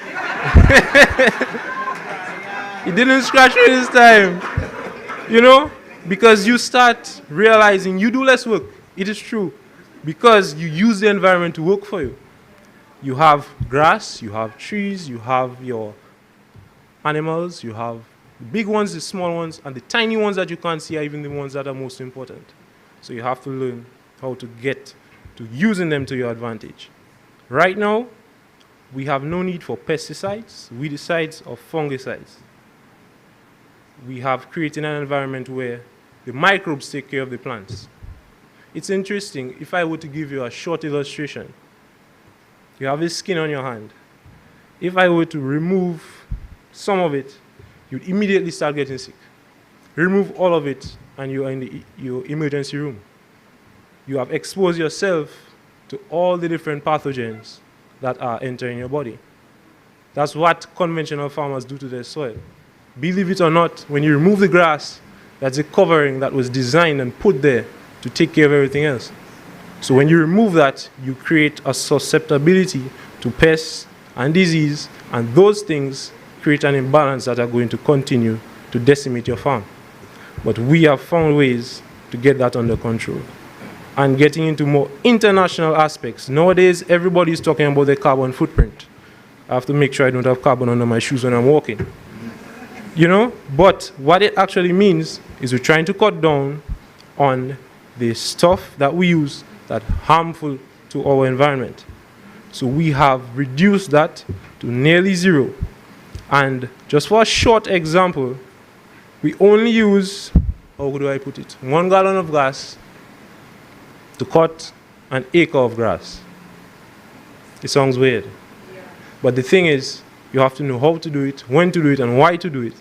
He didn't scratch me this time. You know, because you start realizing you do less work. It is true. Because you use the environment to work for you. You have grass, you have trees, you have your animals, you have the big ones, the small ones, and the tiny ones that you can't see are even the ones that are most important. So you have to learn how to get to using them to your advantage. Right now, we have no need for pesticides, weedicides, or fungicides. We have created an environment where the microbes take care of the plants. It's interesting, if I were to give you a short illustration, you have this skin on your hand. If I were to remove some of it, you'd immediately start getting sick. Remove all of it, and you're in your emergency room. You have exposed yourself to all the different pathogens that are entering your body. That's what conventional farmers do to their soil. Believe it or not, when you remove the grass, that's a covering that was designed and put there to take care of everything else. So when you remove that, you create a susceptibility to pests and disease, and those things create an imbalance that are going to continue to decimate your farm. But we have found ways to get that under control. And getting into more international aspects. Nowadays, everybody is talking about the carbon footprint. I have to make sure I don't have carbon under my shoes when I'm walking. You know, but what it actually means is we're trying to cut down on the stuff that we use that's harmful to our environment. So we have reduced that to nearly zero. And just for a short example, we only use, how do I put it, 1 gallon of gas to cut an acre of grass. It sounds weird. Yeah. But the thing is, you have to know how to do it, when to do it, and why to do it.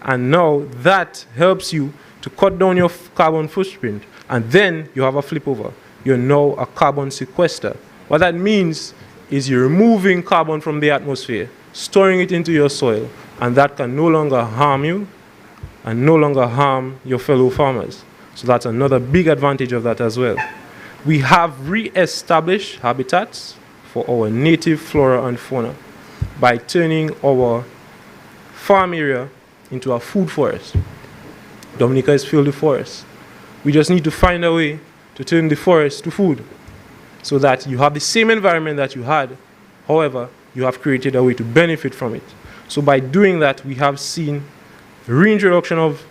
And now that helps you to cut down your carbon footprint. And then you have a flip over. You're now a carbon sequester. What that means is you're removing carbon from the atmosphere, storing it into your soil, and that can no longer harm you and no longer harm your fellow farmers. So that's another big advantage of that as well. We have re-established habitats for our native flora and fauna by turning our farm area into a food forest. Dominica is filled with forests. We just need to find a way to turn the forest to food so that you have the same environment that you had. However, you have created a way to benefit from it. So by doing that, we have seen reintroduction of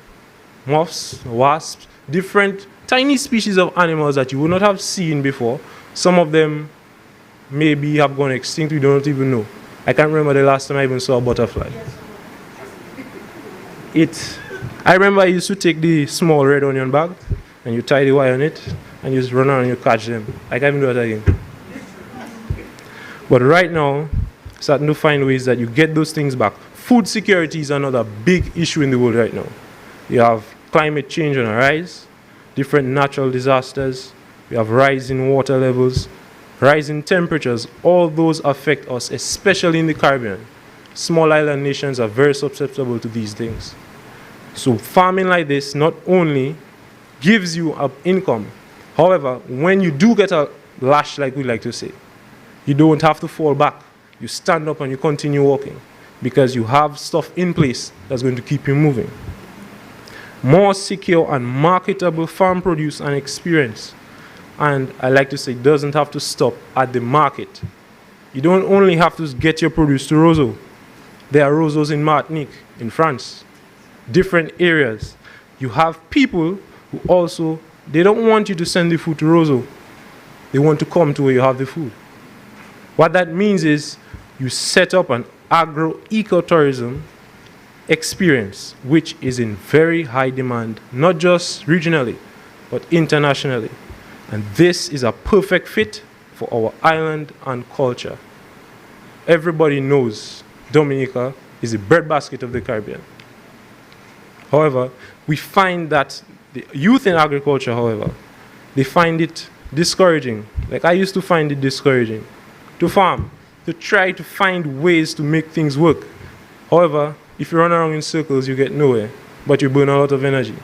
moths, wasps, different tiny species of animals that you would not have seen before. Some of them maybe have gone extinct, we don't even know. I can't remember the last time I even saw a butterfly. I remember I used to take the small red onion bag and you tie the wire on it and you just run around and you catch them. I can't even do that again. But right now, starting to find ways that you get those things back. Food security is another big issue in the world right now. You have climate change on a rise, different natural disasters, we have rising water levels, rising temperatures. All those affect us, especially in the Caribbean. Small island nations are very susceptible to these things. So farming like this not only gives you an income, however, when you do get a lash, like we like to say, you don't have to fall back. You stand up and you continue walking because you have stuff in place that's going to keep you moving. More secure and marketable farm produce and experience. And I like to say it doesn't have to stop at the market. You don't only have to get your produce to Roseau. There are Roseaus in Martinique, in France, different areas. You have people who also, they don't want you to send the food to Roseau. They want to come to where you have the food. What that means is you set up an agro-ecotourism experience, which is in very high demand, not just regionally, but internationally. And this is a perfect fit for our island and culture. Everybody knows Dominica is the breadbasket of the Caribbean. However, we find that the youth in agriculture, however, they find it discouraging. Like I used to find it discouraging to farm, to try to find ways to make things work. However, if you run around in circles, you get nowhere, but you burn a lot of energy.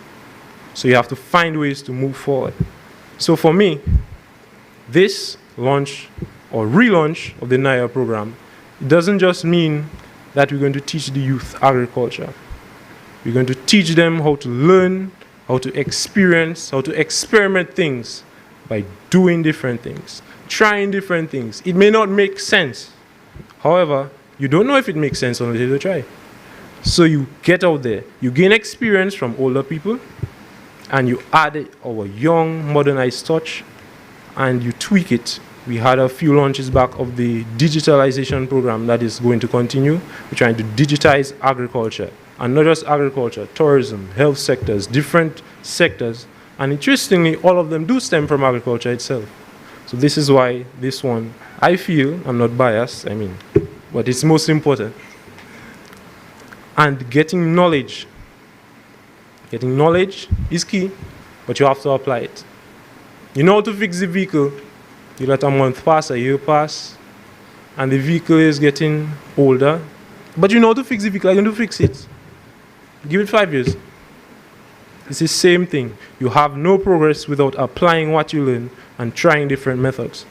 So you have to find ways to move forward. So for me, this launch or relaunch of the Naya program, it doesn't just mean that we're going to teach the youth agriculture. We're going to teach them how to learn, how to experience, how to experiment things by doing different things, trying different things. It may not make sense. However, you don't know if it makes sense until you try. So you get out there, you gain experience from older people, and you add our young, modernized touch, and you tweak it. We had a few launches back of the digitalization program that is going to continue. We're trying to digitize agriculture, and not just agriculture, tourism, health sectors, different sectors. And interestingly, all of them do stem from agriculture itself. So this is why this one, I feel, I'm not biased, but it's most important. And getting knowledge. Getting knowledge is key, but you have to apply it. You know how to fix the vehicle. You let a month pass, a year pass, and the vehicle is getting older. But you know how to fix the vehicle. I'm going to fix it. Give it 5 years. It's the same thing. You have no progress without applying what you learn and trying different methods.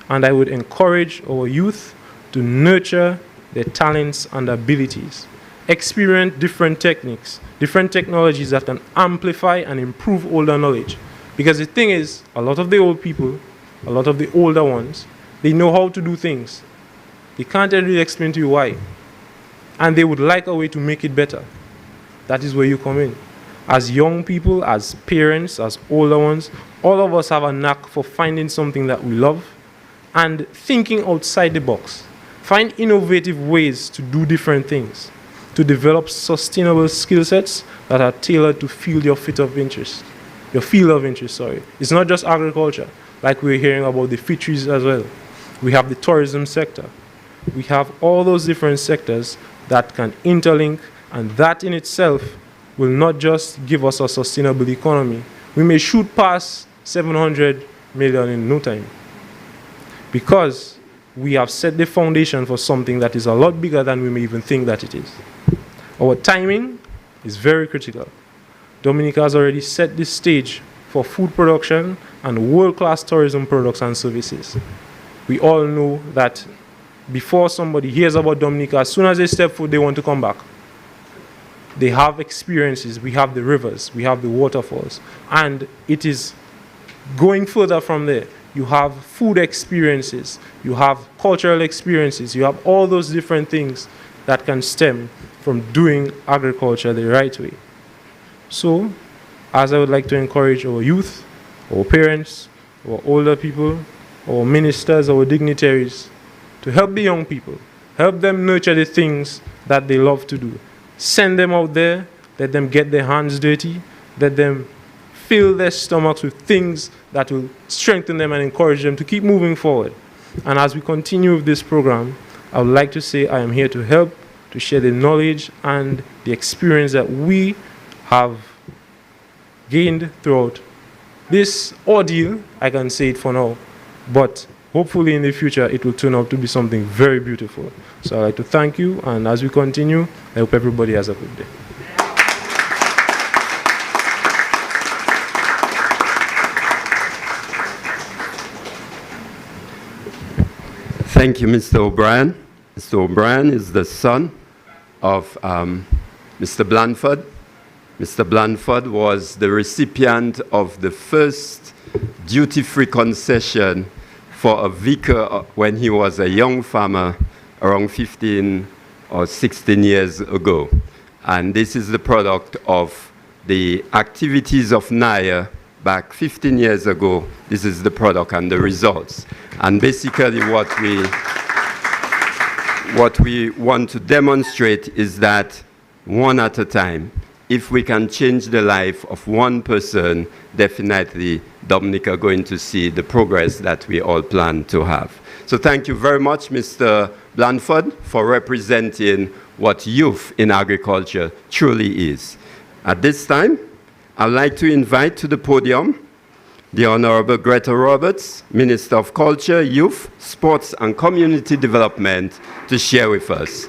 And I would encourage our youth to nurture their talents and abilities. Experience different techniques, different technologies that can amplify and improve older knowledge. Because the thing is, a lot of the old people, a lot of the older ones, they know how to do things. They can't really explain to you why. And they would like a way to make it better. That is where you come in. As young people, as parents, as older ones, all of us have a knack for finding something that we love and thinking outside the box. Find innovative ways to do different things, to develop sustainable skill sets that are tailored to field your field of interest. It's not just agriculture, like we're hearing about the fisheries as well. We have the tourism sector. We have all those different sectors that can interlink, and that in itself will not just give us a sustainable economy. We may shoot past 700 million in no time, because we have set the foundation for something that is a lot bigger than we may even think that it is. Our timing is very critical. Dominica has already set the stage for food production and world-class tourism products and services. We all know that before somebody hears about Dominica, as soon as they step foot, they want to come back. They have experiences. We have the rivers, we have the waterfalls, and it is going further from there. You have food experiences, you have cultural experiences, you have all those different things that can stem from doing agriculture the right way. So, as I would like to encourage our youth, our parents, our older people, our ministers, our dignitaries, to help the young people, help them nurture the things that they love to do. Send them out there let them get their hands dirty, let them fill their stomachs with things that will strengthen them and encourage them to keep moving forward. And as we continue with this program, I would like to say I am here to help, to share the knowledge and the experience that we have gained throughout this ordeal. I can say it for now, but hopefully in the future it will turn out to be something very beautiful. So I'd like to thank you, and as we continue, I hope everybody has a good day. Thank you, Mr. O'Brien. Mr. O'Brien is the son of Mr. Blanford. Mr. Blanford was the recipient of the first duty-free concession for a vicar when he was a young farmer around 15 or 16 years ago. And this is the product of the activities of Naya back 15 years ago. This is the product and the results. And basically what we want to demonstrate is that one at a time, if we can change the life of one person, definitely Dominica are going to see the progress that we all plan to have. So thank you very much, Mr. Blanford, for representing what youth in agriculture truly is. At this time, I'd like to invite to the podium the Honorable Greta Roberts, Minister of Culture, Youth, Sports and Community Development, to share with us.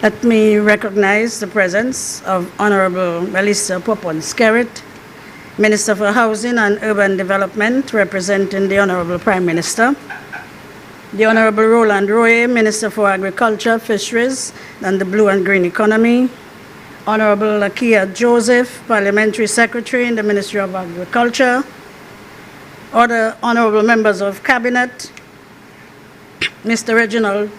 Let me recognize the presence of Honorable Melissa Popon-Skerrit, Minister for Housing and Urban Development, representing the Honorable Prime Minister, the Honorable Roland Roye, Minister for Agriculture, Fisheries, and the Blue and Green Economy, Honorable Lakia Joseph, Parliamentary Secretary in the Ministry of Agriculture, other honorable members of Cabinet, Mr. Reginald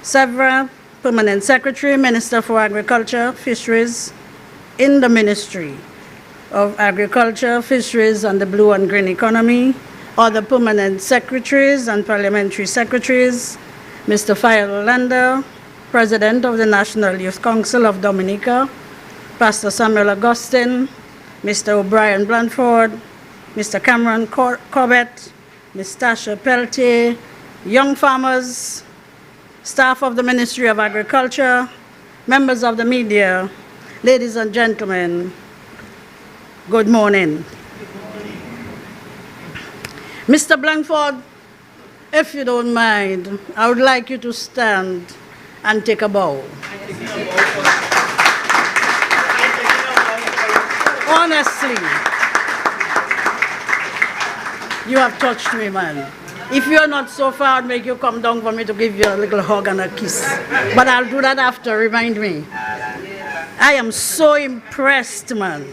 Sevra, Permanent Secretary, Minister for Agriculture, Fisheries in the Ministry of Agriculture, Fisheries, and the Blue and Green Economy, other Permanent Secretaries and Parliamentary Secretaries, Mr. Fael Lander, President of the National Youth Council of Dominica, Pastor Samuel Augustine, Mr. O'Brien Blanford, Mr. Cameron Corbett, Ms. Tasha Peltier, young farmers, staff of the Ministry of Agriculture, members of the media, ladies and gentlemen, good morning. Mr. Blanford, if you don't mind, I would like you to stand and take a bow. Honestly, you have touched me, man. If you're not so far, I'd make you come down for me to give you a little hug and a kiss. But I'll do that after, remind me. I am so impressed, man.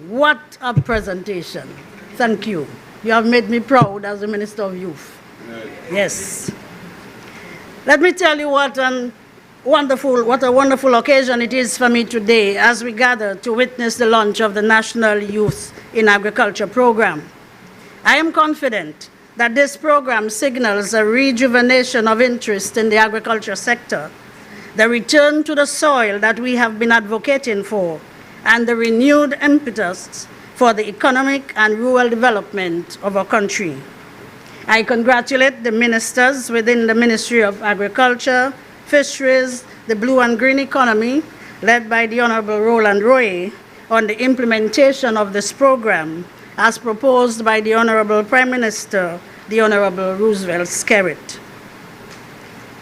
What a presentation. Thank you. You have made me proud as the Minister of Youth. Yes. Let me tell you what a wonderful occasion it is for me today as we gather to witness the launch of the National Youth in Agriculture program. I am confident that this program signals a rejuvenation of interest in the agriculture sector, the return to the soil that we have been advocating for, and the renewed impetus for the economic and rural development of our country. I congratulate the ministers within the Ministry of Agriculture, Fisheries, the Blue and Green Economy, led by the Honorable Roland Roye, on the implementation of this program as proposed by the Honorable Prime Minister, the Honorable Roosevelt Skerrit.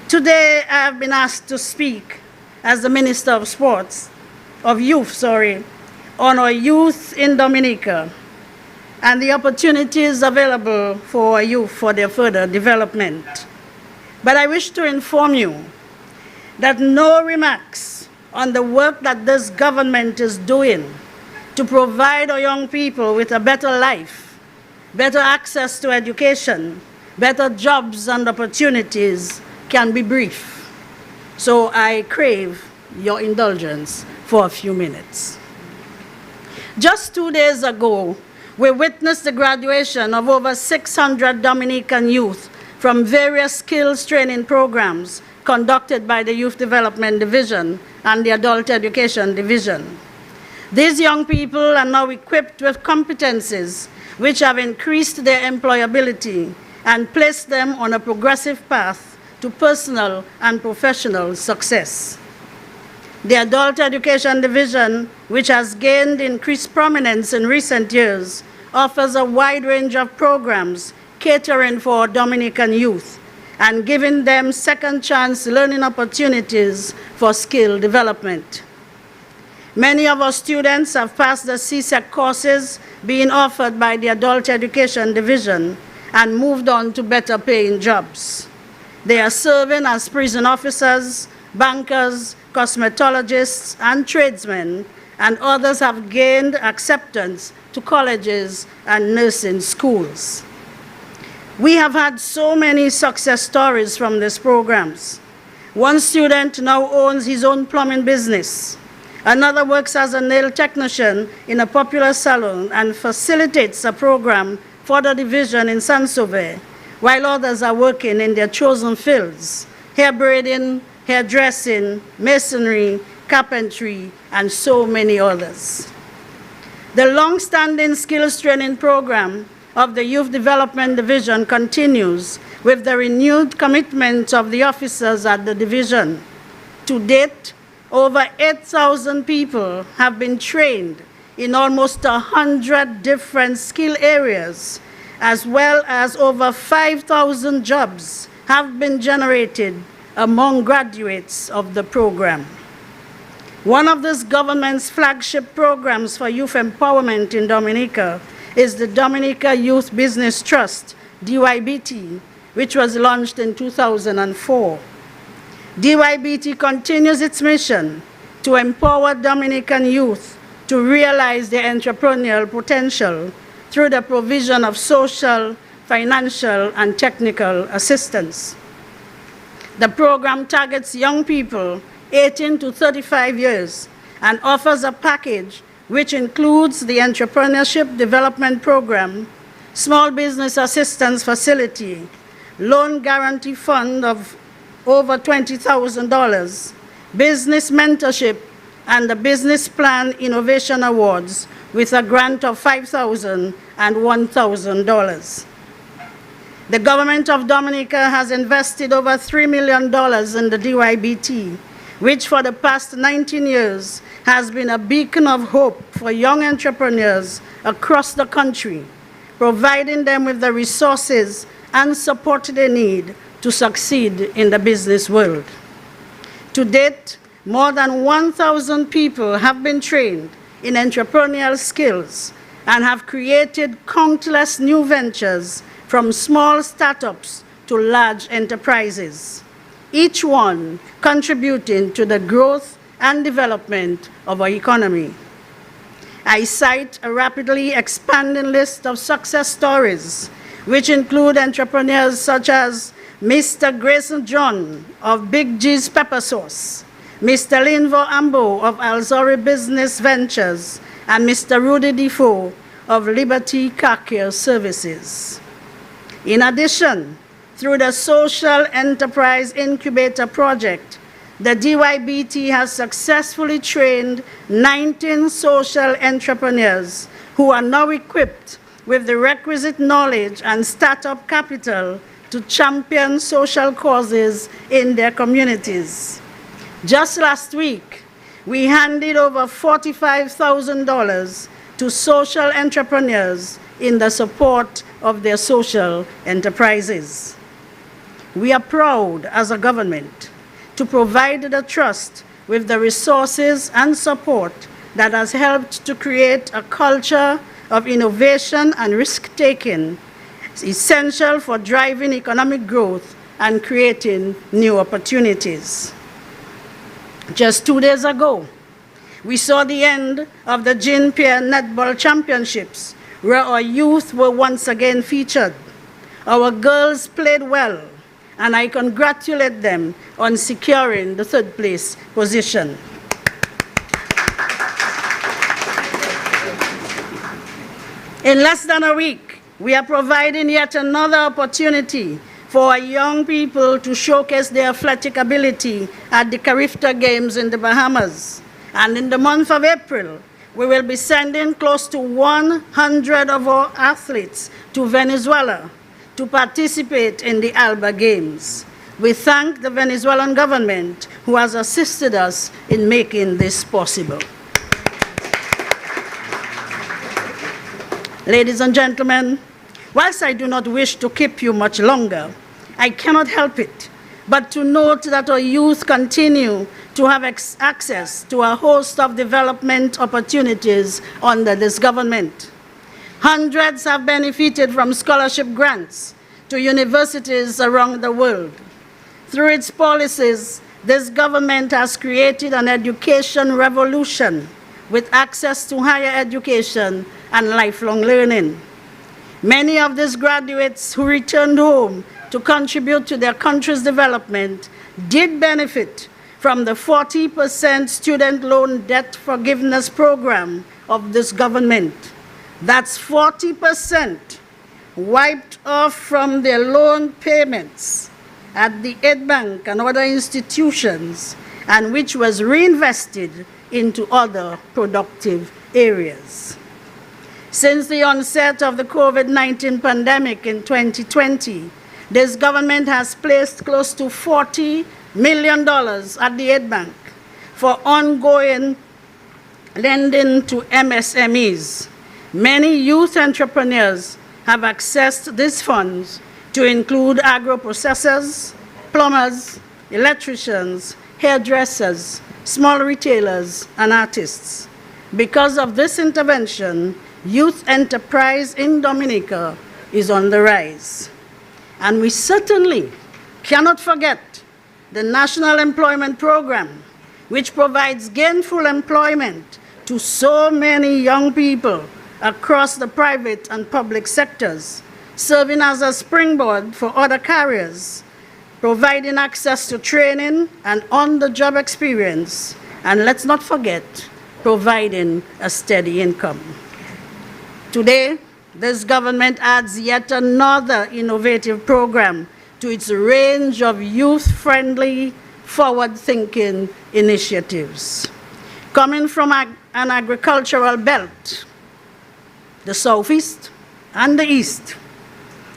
Today, I have been asked to speak as the Minister of Youth, on our youth in Dominica and the opportunities available for our youth for their further development. But I wish to inform you that no remarks on the work that this government is doing to provide our young people with a better life, better access to education, better jobs and opportunities can be brief. So I crave your indulgence for a few minutes. Just 2 days ago, we witnessed the graduation of over 600 Dominican youth from various skills training programs conducted by the Youth Development Division and the Adult Education Division. These young people are now equipped with competencies which have increased their employability and placed them on a progressive path to personal and professional success. The Adult Education Division, which has gained increased prominence in recent years, offers a wide range of programs catering for Dominican youth and giving them second chance learning opportunities for skill development. Many of our students have passed the CSEC courses being offered by the Adult Education Division and moved on to better paying jobs. They are serving as prison officers, bankers, cosmetologists, and tradesmen, and others have gained acceptance to colleges and nursing schools. We have had so many success stories from these programs. One student now owns his own plumbing business. Another works as a nail technician in a popular salon and facilitates a program for the division in Saint-Sauveur, while others are working in their chosen fields: hair braiding, hairdressing, masonry, carpentry, and so many others. The long-standing skills training program of the Youth Development Division continues with the renewed commitment of the officers at the division. To date, over 8,000 people have been trained in almost 100 different skill areas, as well as over 5,000 jobs have been generated among graduates of the program. One of this government's flagship programs for youth empowerment in Dominica is the Dominica Youth Business Trust, DYBT, which was launched in 2004. DYBT continues its mission to empower Dominican youth to realize their entrepreneurial potential through the provision of social, financial, and technical assistance. The program targets young people 18 to 35 years and offers a package which includes the Entrepreneurship Development Program, Small Business Assistance Facility, Loan Guarantee Fund of over $20,000, Business Mentorship, and the Business Plan Innovation Awards with a grant of $5,000 and $1,000. The government of Dominica has invested over $3 million in the DYBT, which for the past 19 years has been a beacon of hope for young entrepreneurs across the country, providing them with the resources and support they need to succeed in the business world. To date, more than 1,000 people have been trained in entrepreneurial skills and have created countless new ventures from small startups to large enterprises, each one contributing to the growth and development of our economy. I cite a rapidly expanding list of success stories, which include entrepreneurs such as Mr. Grayson John of Big G's Pepper Sauce, Mr. Linvo Ambo of Alzori Business Ventures, and Mr. Rudy Defoe of Liberty Car Care Services. In addition, through the Social Enterprise Incubator Project, the DYBT has successfully trained 19 social entrepreneurs who are now equipped with the requisite knowledge and startup capital to champion social causes in their communities. Just last week, we handed over $45,000 to social entrepreneurs in the support of their social enterprises. We are proud as a government to provide the trust with the resources and support that has helped to create a culture of innovation and risk-taking essential for driving economic growth and creating new opportunities. Just 2 days ago, we saw the end of the Jean Pierre Netball Championships, where our youth were once again featured. Our girls played well, and I congratulate them on securing the third place position. In less than a week, we are providing yet another opportunity for our young people to showcase their athletic ability at the Carifta Games in the Bahamas. And in the month of April, we will be sending close to 100 of our athletes to Venezuela to participate in the Alba Games. We thank the Venezuelan government who has assisted us in making this possible. Ladies and gentlemen, whilst I do not wish to keep you much longer, I cannot help it but to note that our youth continue to have access to a host of development opportunities under this government. Hundreds have benefited from scholarship grants to universities around the world. Through its policies, this government has created an education revolution with access to higher education and lifelong learning. Many of these graduates who returned home to contribute to their country's development did benefit from the 40% student loan debt forgiveness program of this government. That's 40% wiped off from their loan payments at the Aid Bank and other institutions, and which was reinvested into other productive areas. Since the onset of the COVID-19 pandemic in 2020, this government has placed close to $40 million at the Aid Bank for ongoing lending to MSMEs. Many youth entrepreneurs have accessed these funds to include agro-processors, plumbers, electricians, hairdressers, small retailers, and artists. Because of this intervention, youth enterprise in Dominica is on the rise. And we certainly cannot forget the National Employment Program, which provides gainful employment to so many young people across the private and public sectors, serving as a springboard for other careers, providing access to training and on-the-job experience, and let's not forget, providing a steady income. Today, this government adds yet another innovative program to its range of youth-friendly, forward-thinking initiatives. Coming from an agricultural belt, the Southeast and the East,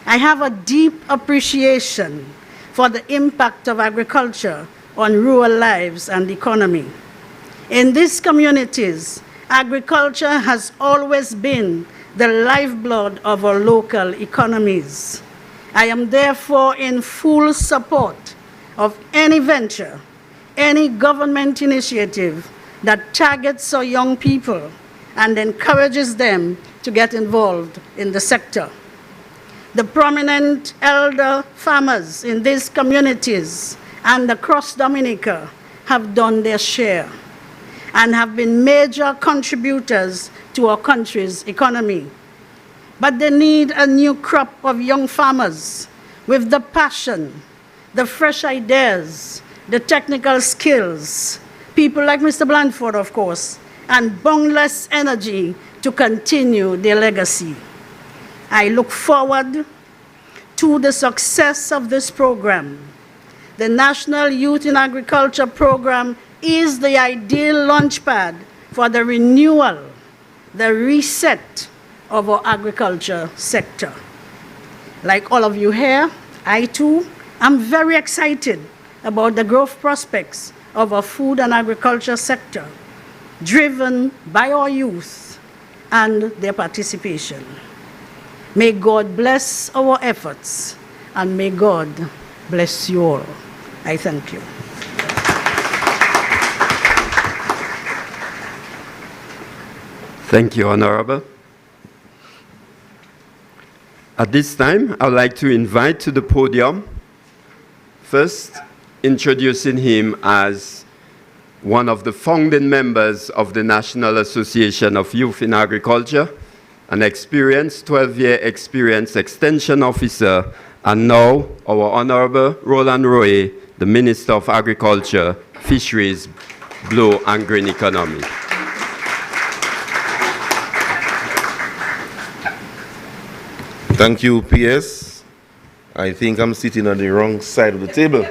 I have a deep appreciation for the impact of agriculture on rural lives and economy. In these communities, agriculture has always been the lifeblood of our local economies. I am therefore in full support of any venture, any government initiative that targets our young people and encourages them to get involved in the sector. The prominent elder farmers in these communities and across Dominica have done their share and have been major contributors to our country's economy. But they need a new crop of young farmers with the passion, the fresh ideas, the technical skills, people like Mr. Blandford, of course, and boundless energy to continue their legacy. I look forward to the success of this program. The National Youth in Agriculture program is the ideal launchpad for the renewal, the reset of our agriculture sector. Like all of you here, I too am very excited about the growth prospects of our food and agriculture sector, driven by our youth and their participation. May God bless our efforts, and may God bless you all. I thank you. Thank you, Honorable. At this time, I would like to invite to the podium, first introducing him as one of the founding members of the National Association of Youth in Agriculture, an experienced 12-year experienced extension officer And now, our Honorable Roland Roye, the Minister of Agriculture, Fisheries, Blue and Green Economy. Thank you, PS. I think I'm sitting on the wrong side of the table.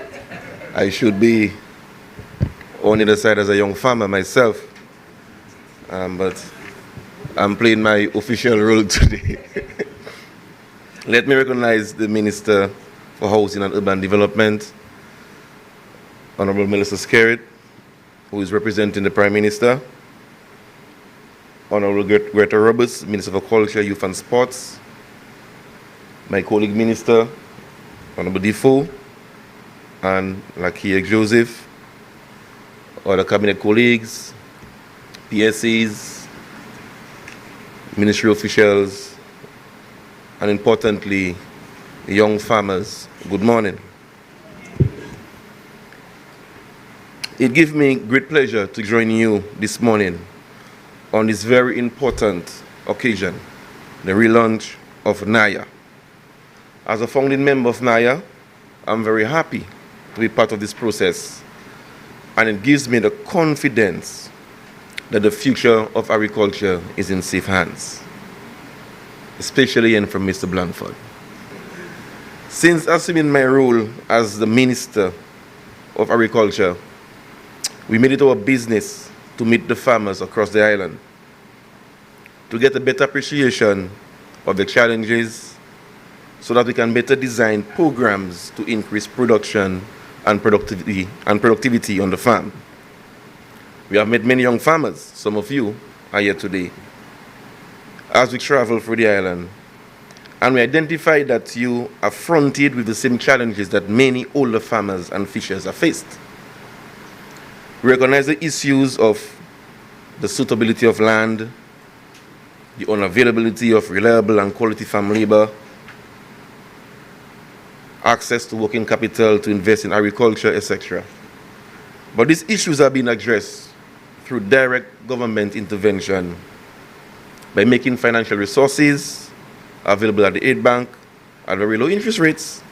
I should be on the other side as a young farmer myself. But I'm playing my official role today. Let me recognize the Minister for Housing and Urban Development, Honorable Melissa Skerritt, who is representing the Prime Minister, Honorable Greta Roberts, Minister for Culture, Youth and Sports, my colleague Minister, Honorable Defoe, and Lakia Joseph, other cabinet colleagues, PSAs, ministry officials, and importantly, young farmers. Good morning. It gives me great pleasure to join you this morning on this very important occasion, the relaunch of Naya. As a founding member of Naya, I'm very happy to be part of this process, and it gives me the confidence that the future of agriculture is in safe hands, especially in from Mr. Blanford. Since assuming my role as the Minister of Agriculture, we made it our business to meet the farmers across the island, to get a better appreciation of the challenges so that we can better design programs to increase production and productivity on the farm. We have met many young farmers, some of you are here today, as we travel through the island, and we identified that you are fronted with the same challenges that many older farmers and fishers have faced. We recognize the issues of the suitability of land, the unavailability of reliable and quality farm labor, access to working capital to invest in agriculture, etc. But these issues are being addressed through direct government intervention by making financial resources available at the aid bank at very low interest rates,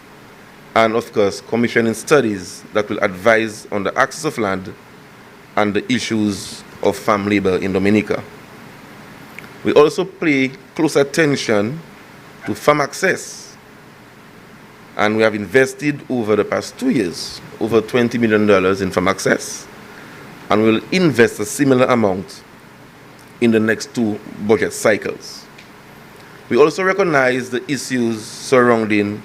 and of course commissioning studies that will advise on the access of land and the issues of farm labor in Dominica. We also pay close attention to farm access, and we have invested over the past 2 years over $20 million in farm access, and we'll invest a similar amount in the next 2 budget cycles. We also recognize the issues surrounding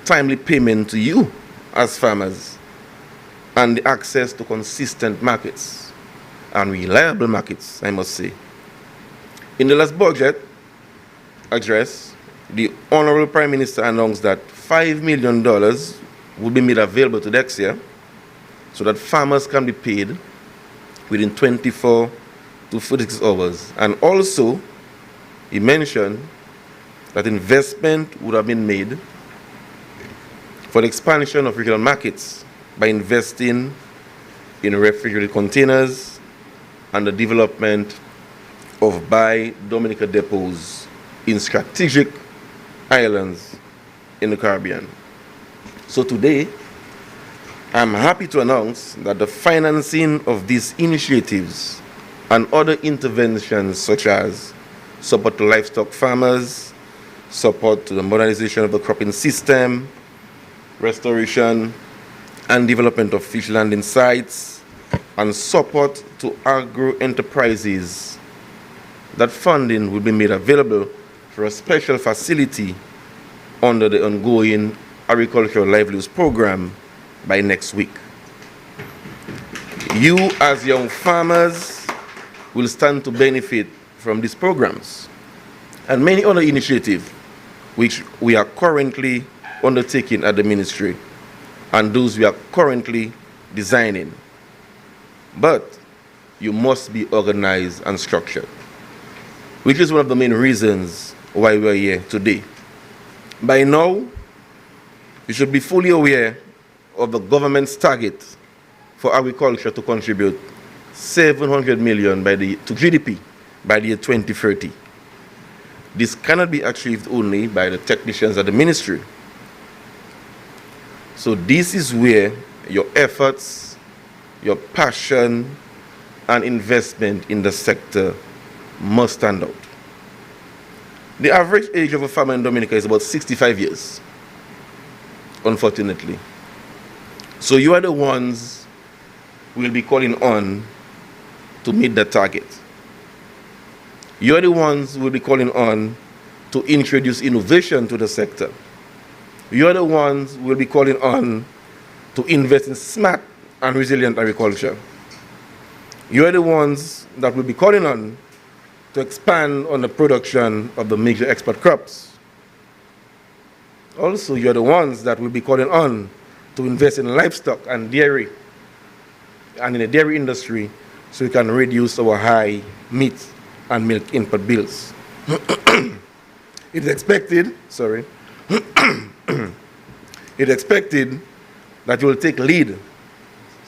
timely payment to you as farmers and the access to consistent markets and reliable markets, I must say. In the last budget address, the Honorable Prime Minister announced that $5 million will be made available to next year so that farmers can be paid within 24 to 46 hours. And also, he mentioned that investment would have been made for the expansion of regional markets by investing in refrigerated containers and the development of Buy Dominica depots in strategic islands in the Caribbean. So today, I'm happy to announce that the financing of these initiatives and other interventions such as support to livestock farmers, support to the modernization of the cropping system, restoration and development of fish landing sites, and support to agro enterprises, that funding will be made available for a special facility under the ongoing Agricultural Livelihoods Program by next week. You as young farmers will stand to benefit from these programs and many other initiatives which we are currently undertaking at the ministry and those we are currently designing. But you must be organized and structured, which is one of the main reasons why we are here today. By now, you should be fully aware of the government's target for agriculture to contribute $700 million to GDP by the year 2030. This cannot be achieved only by the technicians at the ministry, So this is where your efforts, your passion, and investment in the sector must stand out. The average age of a farmer in Dominica is about 65 years, unfortunately. So you are the ones who will be calling on to meet that target. You are the ones who will be calling on to introduce innovation to the sector. You are the ones who will be calling on to invest in smart and resilient agriculture. You are the ones that will be calling on to expand on the production of the major export crops. Also, you are the ones that will be calling on to invest in livestock and dairy, and in the dairy industry, so we can reduce our high meat and milk input bills. It is expected, it is expected that you will take lead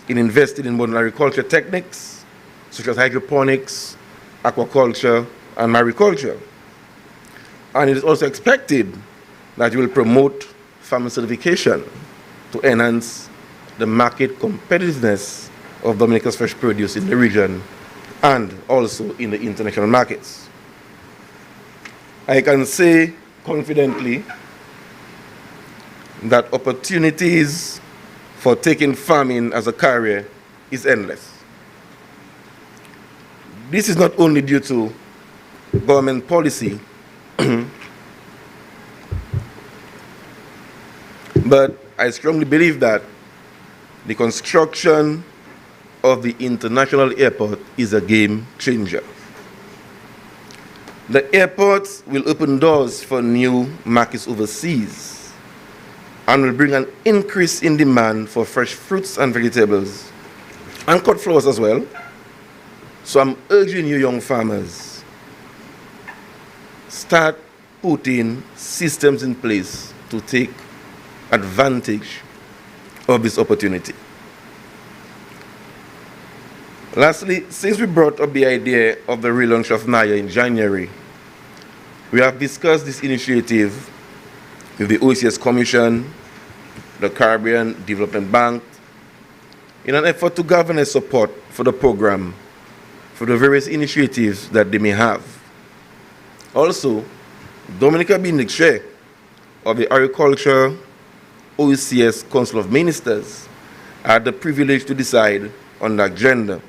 in investing in modern agriculture techniques, such as hydroponics, aquaculture, and mariculture. And it is also expected that you will promote farmer certification to enhance the market competitiveness of Dominica's fresh produce in the region and also in the international markets. I can say confidently that opportunities for taking farming as a career is endless. This is not only due to government policy, but I strongly believe that the construction of the international airport is a game changer. The airport will open doors for new markets overseas and will bring an increase in demand for fresh fruits and vegetables and cut flowers as well. So I'm urging you young farmers, start putting systems in place to take advantage of this opportunity. Lastly, since we brought up the idea of the relaunch of Naya in January, we have discussed this initiative with the OECS Commission, the Caribbean Development Bank, in an effort to galvanize support for the program, for the various initiatives that they may have. Also, Dominica being the chair of the Agriculture OECS Council of Ministers, I had the privilege to decide on the agenda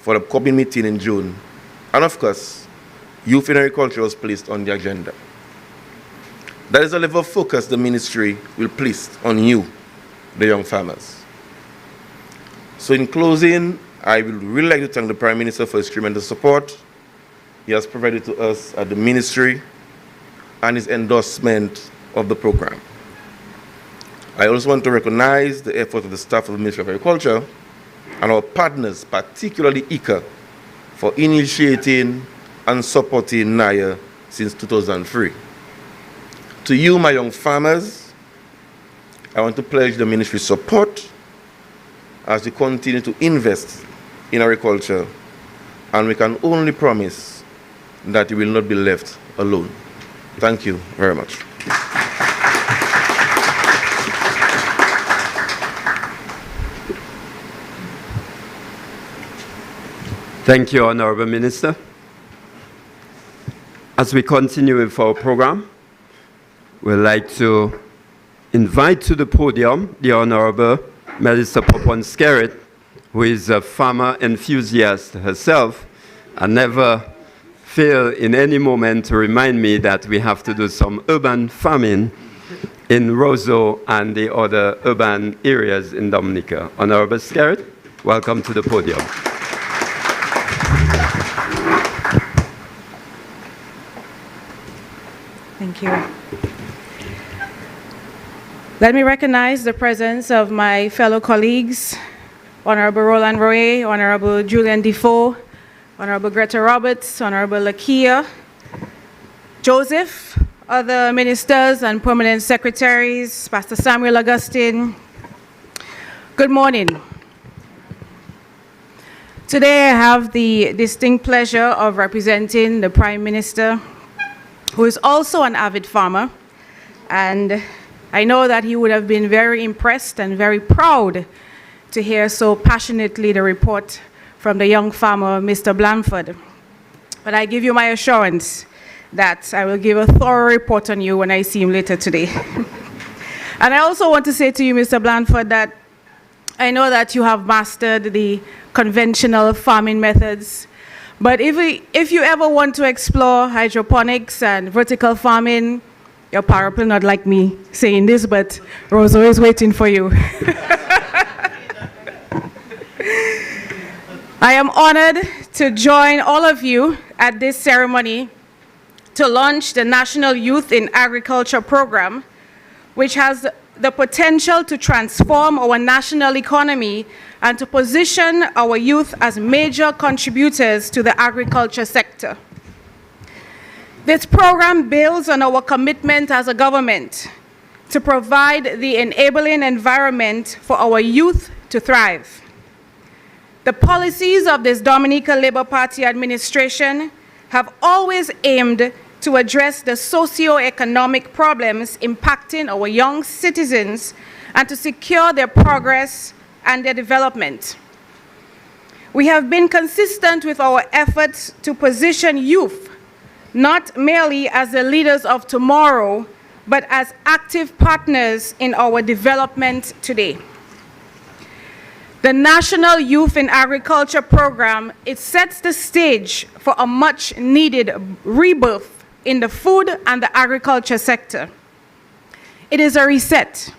for the upcoming meeting in June. And of course, youth in agriculture was placed on the agenda. That is the level of focus the ministry will place on you, the young farmers. So in closing, I would really like to thank the Prime Minister for his tremendous support he has provided to us at the ministry and his endorsement of the program. I also want to recognize the effort of the staff of the Ministry of Agriculture and our partners, particularly ICA, for initiating and supporting Naya since 2003. To you, my young farmers, I want to pledge the ministry's support as we continue to invest in agriculture, and we can only promise that you will not be left alone. Thank you very much. Thank you, Honorable Minister. As we continue with our program, we'd like to invite to the podium the Honorable Melissa Popon-Skerrit, who is a farmer enthusiast herself and never fail in any moment to remind me that we have to do some urban farming in Roseau and the other urban areas in Dominica. Honorable Skerrit, welcome to the podium. Thank you. Let me recognize the presence of my fellow colleagues, Honorable Roland Roy, Honorable Julian Defoe, Honorable Greta Roberts, Honorable Lakia Joseph, other ministers and permanent secretaries, Pastor Samuel Augustine. Good morning. Today I have the distinct pleasure of representing the Prime Minister, who is also an avid farmer, and I know that he would have been very impressed and very proud to hear so passionately the report from the young farmer, Mr. Blanford. But I give you my assurance that I will give a thorough report on you when I see him later today. And I also want to say to you, Mr. Blanford, that I know that you have mastered the conventional farming methods, but if you ever want to explore hydroponics and vertical farming, you're probably not like me saying this, but Rosa is waiting for you. I am honored to join all of you at this ceremony to launch the National Youth in Agriculture program, which has the potential to transform our national economy and to position our youth as major contributors to the agriculture sector. This program builds on our commitment as a government to provide the enabling environment for our youth to thrive. The policies of this Dominica Labour Party administration have always aimed to address the socio-economic problems impacting our young citizens and to secure their progress and their development. We have been consistent with our efforts to position youth not merely as the leaders of tomorrow, but as active partners in our development today. The National Youth in Agriculture program, it sets the stage for a much-needed rebirth in the food and the agriculture sector. It is a reset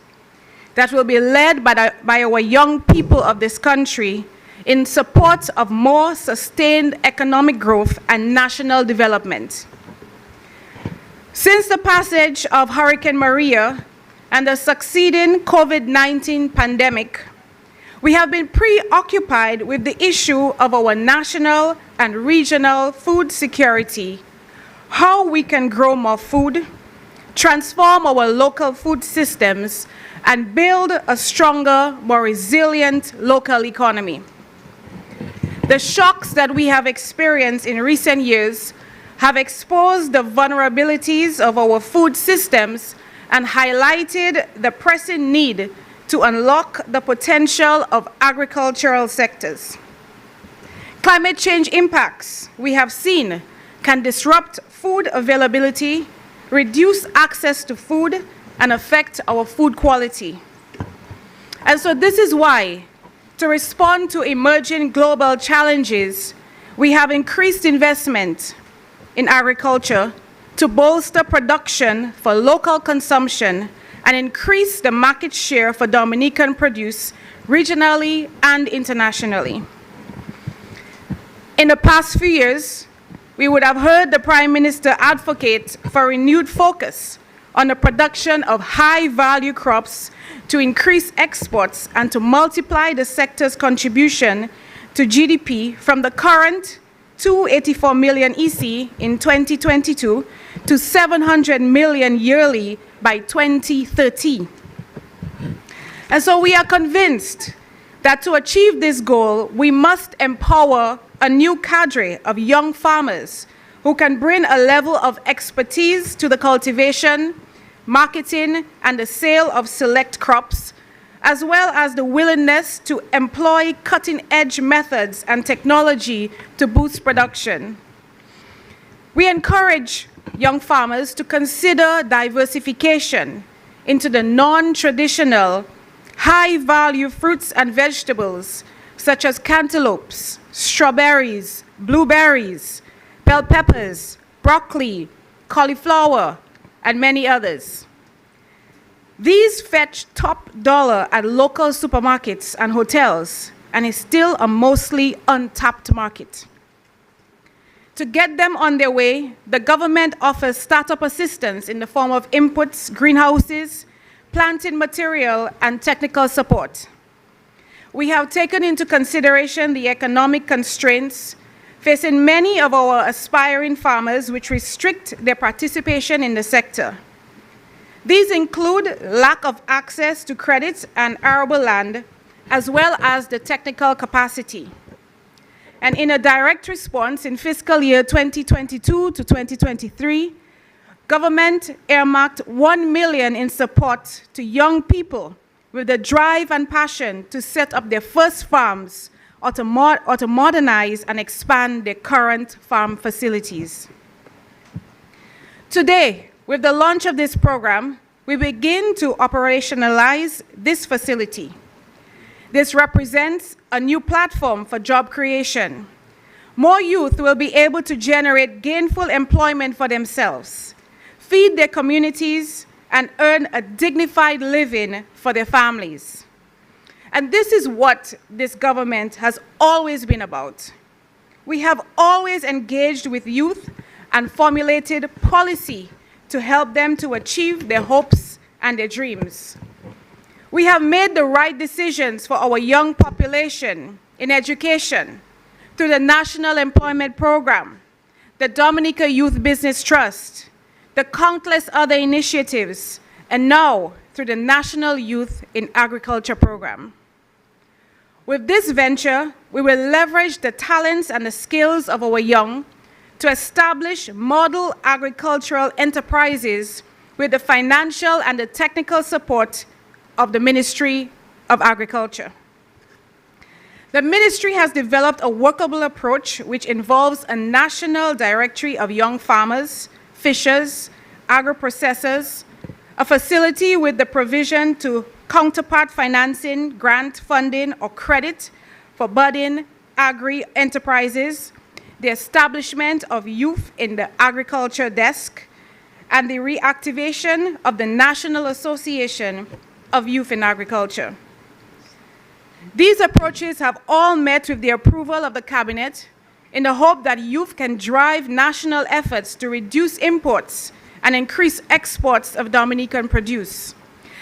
that will be led by our young people of this country in support of more sustained economic growth and national development. Since the passage of Hurricane Maria and the succeeding COVID-19 pandemic, we have been preoccupied with the issue of our national and regional food security, how we can grow more food, transform our local food systems, and build a stronger, more resilient local economy. The shocks that we have experienced in recent years have exposed the vulnerabilities of our food systems and highlighted the pressing need to unlock the potential of agricultural sectors. Climate change impacts we have seen can disrupt food availability, reduce access to food, and affect our food quality. And so this is why, to respond to emerging global challenges, we have increased investment in agriculture to bolster production for local consumption and increase the market share for Dominican produce regionally and internationally. In the past few years, we would have heard the Prime Minister advocate for renewed focus on the production of high-value crops to increase exports and to multiply the sector's contribution to GDP from the current 284 million EC in 2022 to 700 million yearly by 2030. And so we are convinced that to achieve this goal, we must empower a new cadre of young farmers who can bring a level of expertise to the cultivation, marketing, and the sale of select crops, as well as the willingness to employ cutting-edge methods and technology to boost production. We encourage young farmers to consider diversification into the non-traditional, high-value fruits and vegetables, such as cantaloupes, strawberries, blueberries, bell peppers, broccoli, cauliflower, and many others. These fetch top dollar at local supermarkets and hotels and is still a mostly untapped market. To get them on their way, the government offers startup assistance in the form of inputs, greenhouses, planting material, and technical support. We have taken into consideration the economic constraints facing many of our aspiring farmers, which restrict their participation in the sector. These include lack of access to credit and arable land, as well as the technical capacity. And in a direct response, in fiscal year 2022 to 2023, government earmarked $1 million in support to young people with the drive and passion to set up their first farms or to modernize and expand their current farm facilities. Today, with the launch of this program, we begin to operationalize this facility. This represents a new platform for job creation. More youth will be able to generate gainful employment for themselves, feed their communities, and earn a dignified living for their families. And this is what this government has always been about. We have always engaged with youth and formulated policy to help them to achieve their hopes and their dreams. We have made the right decisions for our young population in education through the National Employment Program, the Dominica Youth Business Trust, the countless other initiatives, and now through the National Youth in Agriculture Program. With this venture, we will leverage the talents and the skills of our young to establish model agricultural enterprises with the financial and the technical support of the Ministry of Agriculture. The ministry has developed a workable approach which involves a national directory of young farmers, fishers, agro-processors, a facility with the provision to counterpart financing, grant funding, or credit for budding agri-enterprises, the establishment of youth in the agriculture desk, and the reactivation of the National Association of Youth in Agriculture. These approaches have all met with the approval of the Cabinet in the hope that youth can drive national efforts to reduce imports and increase exports of Dominican produce,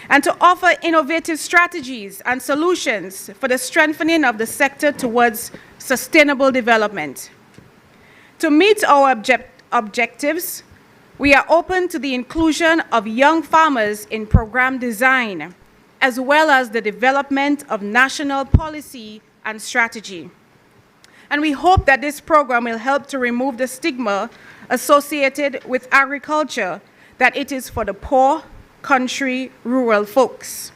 and to offer innovative strategies and solutions for the strengthening of the sector towards sustainable development. To meet our objectives, we are open to the inclusion of young farmers in program design, as well as the development of national policy and strategy. And we hope that this program will help to remove the stigma associated with agriculture, that it is for the poor, country, rural folks.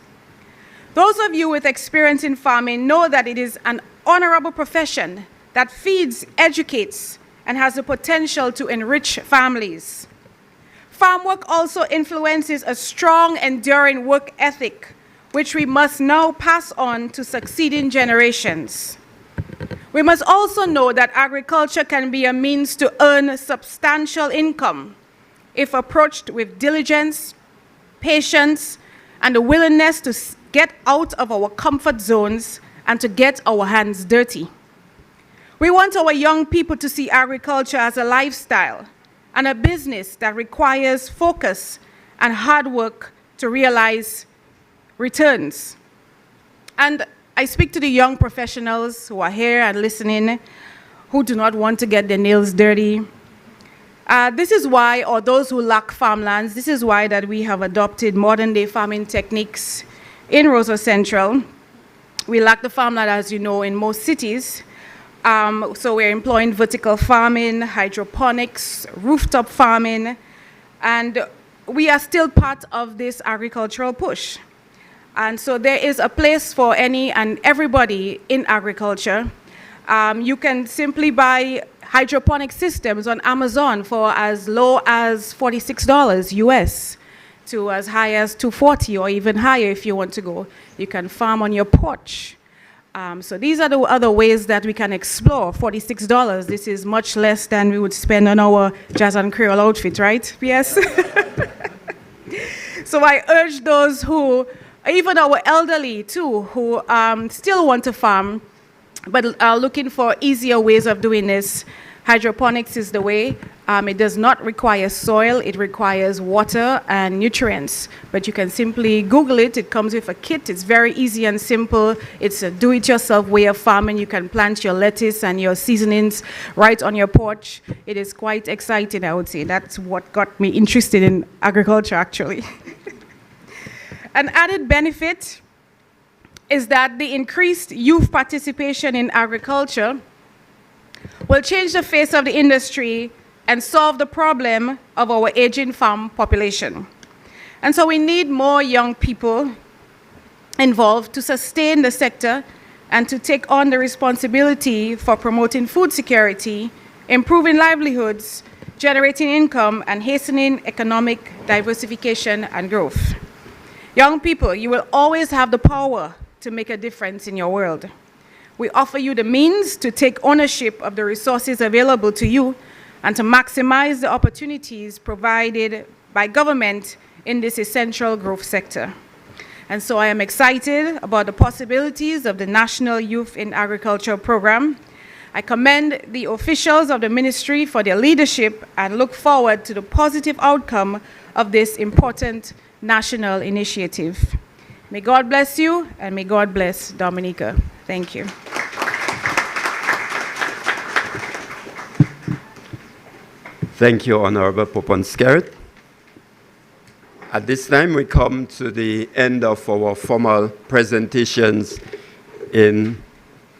Those of you with experience in farming know that it is an honorable profession that feeds, educates, and has the potential to enrich families. Farm work also influences a strong, enduring work ethic, which we must now pass on to succeeding generations. We must also know that agriculture can be a means to earn substantial income if approached with diligence, patience, and the willingness to get out of our comfort zones and to get our hands dirty. We want our young people to see agriculture as a lifestyle and a business that requires focus and hard work to realize returns. And I speak to the young professionals who are here and listening, who do not want to get their nails dirty. This is why, or those who lack farmlands, this is why that we have adopted modern-day farming techniques in Roseau Central. We lack the farmland, as you know, in most cities. So we're employing vertical farming, hydroponics, rooftop farming, and we are still part of this agricultural push. And so there is a place for any and everybody in agriculture. You can simply buy hydroponic systems on Amazon for as low as $46 US to as high as $240 or even higher if you want to go. You can farm on your porch. So these are the other ways that we can explore. $46, this is much less than we would spend on our Jazz and Creole outfit, right? Yes? So I urge those who, even our elderly too, who still want to farm, but are looking for easier ways of doing this. Hydroponics is the way. It does not require soil, it requires water and nutrients. But you can simply Google it, it comes with a kit, it's very easy and simple. It's a do-it-yourself way of farming. You can plant your lettuce and your seasonings right on your porch. It is quite exciting, I would say. That's what got me interested in agriculture, actually. An added benefit is that the increased youth participation in agriculture will change the face of the industry and solve the problem of our aging farm population. And so we need more young people involved to sustain the sector and to take on the responsibility for promoting food security, improving livelihoods, generating income, and hastening economic diversification and growth. Young people, you will always have the power to make a difference in your world. We offer you the means to take ownership of the resources available to you and to maximize the opportunities provided by government in this essential growth sector. And so I am excited about the possibilities of the National Youth in Agriculture program. I commend the officials of the ministry for their leadership and look forward to the positive outcome of this important national initiative. May God bless you, and may God bless Dominica. Thank you. Thank you, Honorable Popon-Skerrit. At this time, we come to the end of our formal presentations in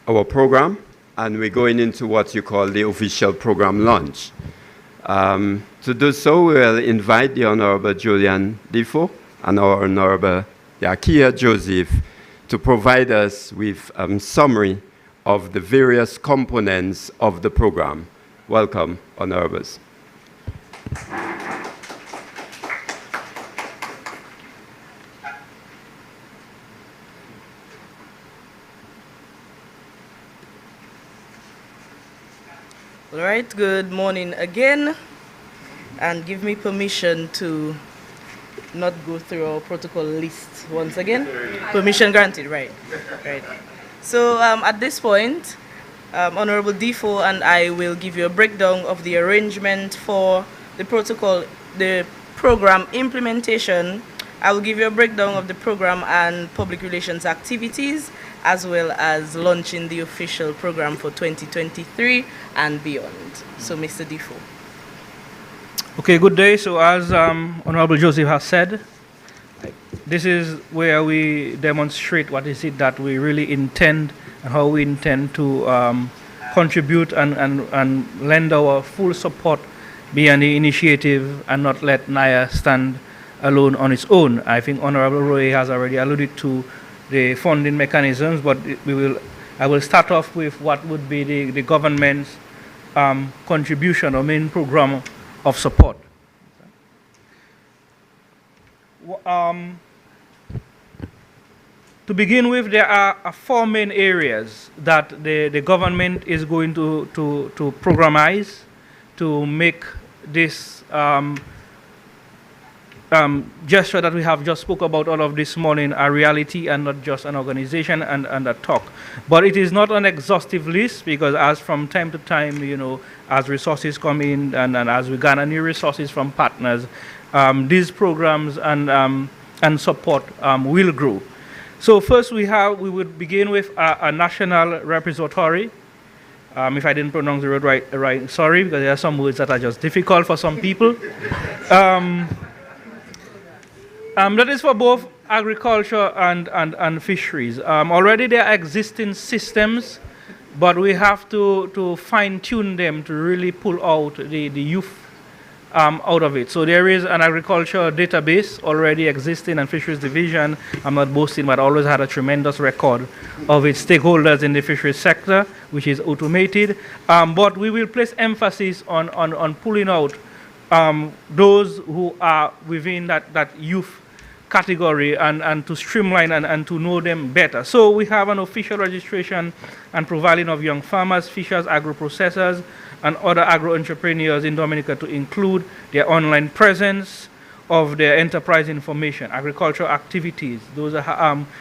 our program, and we're going into what you call the official program launch. To do so, we'll invite the Honorable Julian Defoe and our Honorable Yakia Joseph to provide us with a summary of the various components of the program. Welcome, Honorables. All right, good morning again, and give me permission to not go through our protocol list once again. Permission granted, right. So at this point, Honorable Defoe and I will give you a breakdown of the arrangement for the protocol, the program implementation. I will give you a breakdown of the program and public relations activities, as well as launching the official program for 2023 and beyond. So, Mr. Defoe. Okay, good day. So as Honorable Joseph has said, this is where we demonstrate what is it that we really intend and how we intend to contribute and lend our full support behind the initiative and not let Naya stand alone on its own. I think Honorable Roy has already alluded to the funding mechanisms, but I will start off with what would be the government's contribution or main program of support. To begin with, there are four main areas that the government is going to programize to make this gesture that we have just spoke about all of this morning a reality and not just an organization and a talk. But it is not an exhaustive list, because as from time to time, as resources come in and as we garner new resources from partners, these programs and support will grow. So first we would begin with a national repository. If I didn't pronounce the word right, sorry, because there are some words that are just difficult for some people. That is for both agriculture and fisheries. Already there are existing systems, but we have to fine-tune them to really pull out the youth out of it. So there is an agriculture database already existing, and fisheries division, I'm not boasting, but always had a tremendous record of its stakeholders in the fisheries sector, which is automated. But we will place emphasis on pulling out those who are within that youth category and to streamline and to know them better. So we have an official registration and profiling of young farmers, fishers, agro-processors, and other agro-entrepreneurs in Dominica to include their online presence of their enterprise information, agricultural activities. Those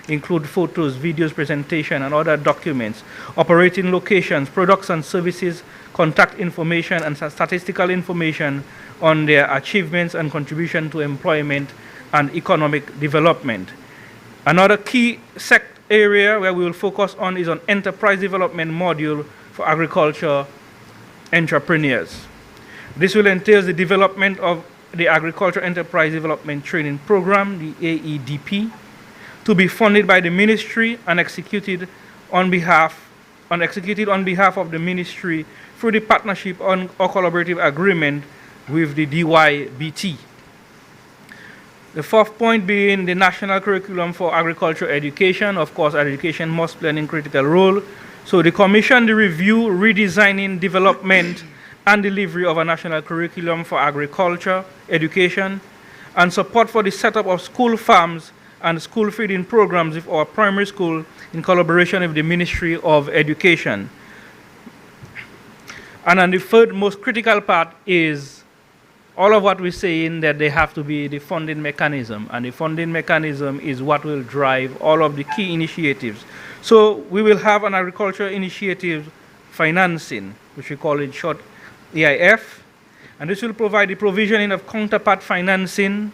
include photos, videos, presentation, and other documents, operating locations, products and services, contact information, and statistical information on their achievements and contribution to employment and economic development. Another key area where we will focus on is on enterprise development module for agriculture entrepreneurs. This will entail the development of the Agriculture Enterprise Development Training Program, the AEDP, to be funded by the ministry and executed on behalf executed on behalf of the ministry through the partnership or collaborative agreement with the DYBT. The fourth point being the national curriculum for agriculture education. Of course, education must play a critical role. So the commission, the review, redesigning, development, and delivery of a national curriculum for agriculture education, and support for the setup of school farms and school feeding programs with our primary school in collaboration with the Ministry of Education. And then the third most critical part is all of what we're saying, that they have to be the funding mechanism, and the funding mechanism is what will drive all of the key initiatives. So we will have an agriculture initiative financing, which we call it short AIF, and this will provide the provisioning of counterpart financing,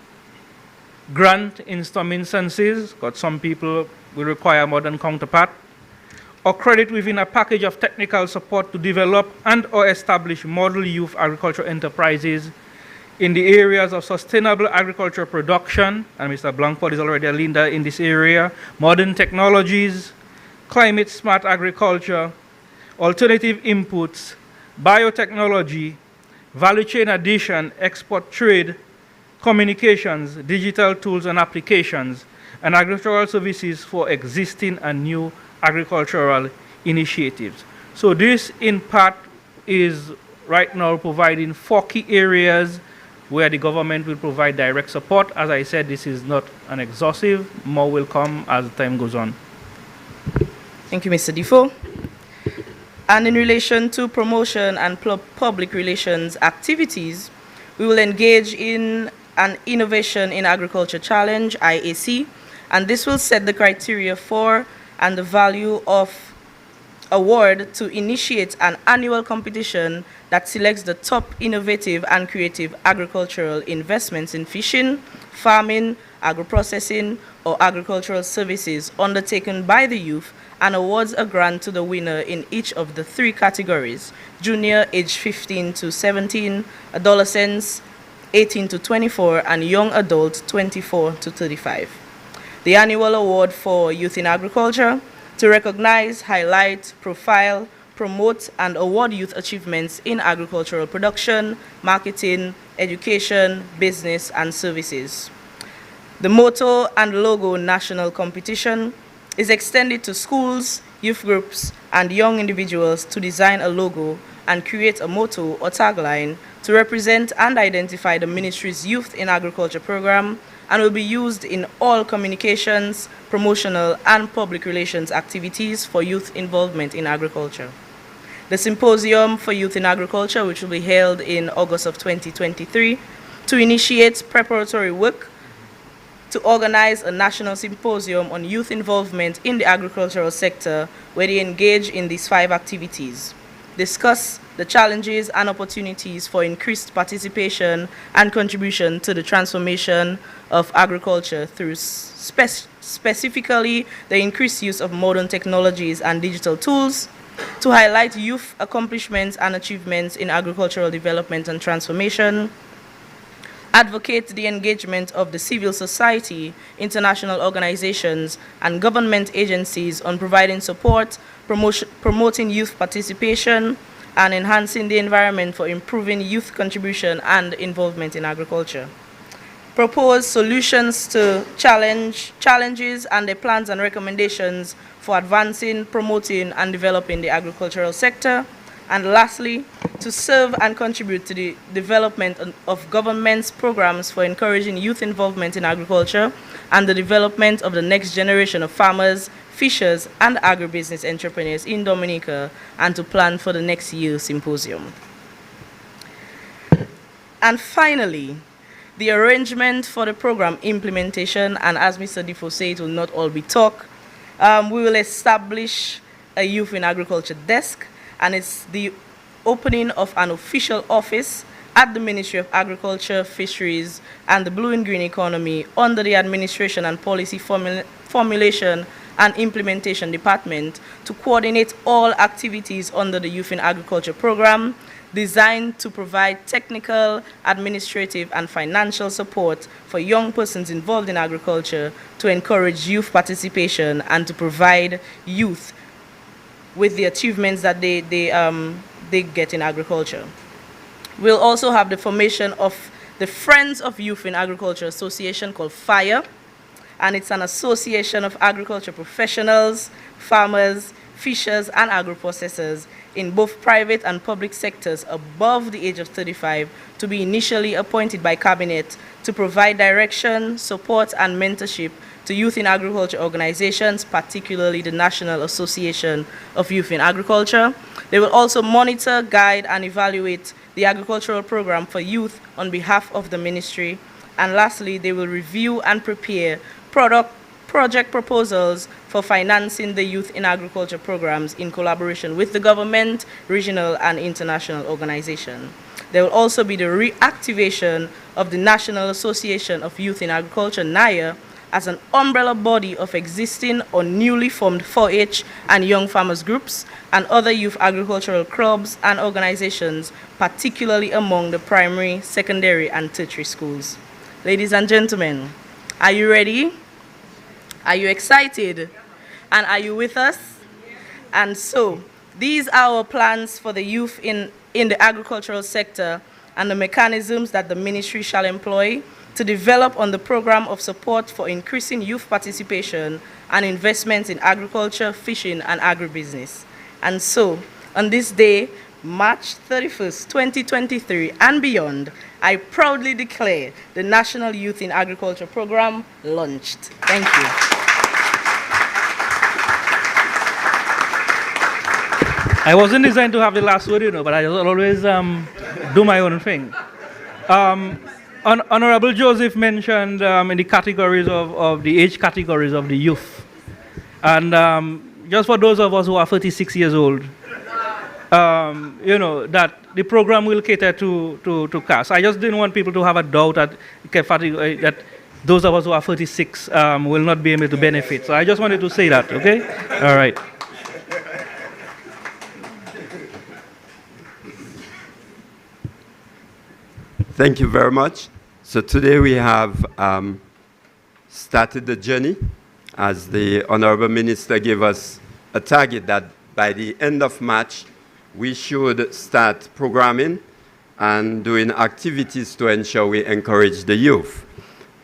grant in some instances, because some people will require more than counterpart, or credit within a package of technical support to develop and or establish model youth agriculture enterprises in the areas of sustainable agriculture production, and Mr. Blankford is already a leader in this area, modern technologies, climate smart agriculture, alternative inputs, biotechnology, value chain addition, export trade, communications, digital tools and applications, and agricultural services for existing and new agricultural initiatives. So this in part is right now providing 4 key areas where the government will provide direct support. As I said, this is not an exhaustive, more will come as time goes on. Thank you, Mr. Defoe. And in relation to promotion and public relations activities, we will engage in an Innovation in Agriculture Challenge, IAC, and this will set the criteria for and the value of award to initiate an annual competition that selects the top innovative and creative agricultural investments in fishing, farming, agro-processing, or agricultural services undertaken by the youth, and awards a grant to the winner in each of the 3 categories: junior age 15 to 17, adolescents 18 to 24, and young adult 24 to 35. The annual award for youth in agriculture to recognize, highlight, profile, promote, and award youth achievements in agricultural production, marketing, education, business, and services. The motto and logo national competition is extended to schools, youth groups, and young individuals to design a logo and create a motto or tagline to represent and identify the ministry's Youth in Agriculture program, and will be used in all communications, promotional, and public relations activities for youth involvement in agriculture. The Symposium for Youth in Agriculture, which will be held in August of 2023, to initiate preparatory work to organize a national symposium on youth involvement in the agricultural sector, where they engage in these 5 activities. Discuss the challenges and opportunities for increased participation and contribution to the transformation of agriculture through specifically the increased use of modern technologies and digital tools, to highlight youth accomplishments and achievements in agricultural development and transformation, advocate the engagement of the civil society, international organizations, and government agencies on providing support, promoting youth participation, and enhancing the environment for improving youth contribution and involvement in agriculture. Propose solutions to challenges and the plans and recommendations for advancing, promoting, and developing the agricultural sector. And lastly, to serve and contribute to the development of government's programs for encouraging youth involvement in agriculture and the development of the next generation of farmers, fishers, and agribusiness entrepreneurs in Dominica, and to plan for the next year's symposium. And finally, the arrangement for the program implementation, and as Mr. Defoe said, it will not all be talk. We will establish a Youth in Agriculture desk, and it's the opening of an official office at the Ministry of Agriculture, Fisheries, and the Blue and Green Economy under the Administration and Policy Formulation and Implementation Department to coordinate all activities under the Youth in Agriculture program, designed to provide technical, administrative, and financial support for young persons involved in agriculture, to encourage youth participation, and to provide youth with the achievements that they get in agriculture. We'll also have the formation of the Friends of Youth in Agriculture Association called FIRE, and it's an association of agriculture professionals, farmers, fishers, and agro-processors in both private and public sectors above the age of 35 to be initially appointed by Cabinet to provide direction, support, and mentorship to youth in agriculture organizations, particularly the National Association of Youth in Agriculture. They will also monitor, guide, and evaluate the agricultural program for youth on behalf of the ministry. And lastly, they will review and prepare project proposals for financing the youth in agriculture programs in collaboration with the government, regional, and international organizations. There will also be the reactivation of the National Association of Youth in Agriculture, Naya, as an umbrella body of existing or newly formed 4-H and young farmers groups and other youth agricultural clubs and organizations, particularly among the primary, secondary, and tertiary schools. Ladies and gentlemen, are you ready? Are you excited? And are you with us? And so, these are our plans for the youth in the agricultural sector and the mechanisms that the ministry shall employ to develop on the program of support for increasing youth participation and investments in agriculture, fishing, and agribusiness. And so, on this day, March 31st, 2023, and beyond, I proudly declare the National Youth in Agriculture Program launched. Thank you. I wasn't designed to have the last word, you know, but I always do my own thing. Honorable Joseph mentioned in the categories of the age categories of the youth. And just for those of us who are 36 years old, you know, that the program will cater to caste. I just didn't want people to have a doubt that those of us who are 36 will not be able to benefit. So I just wanted to say that, okay? All right. Thank you very much. So today we have started the journey as the Honorable Minister gave us a target that by the end of March, we should start programming and doing activities to ensure we encourage the youth.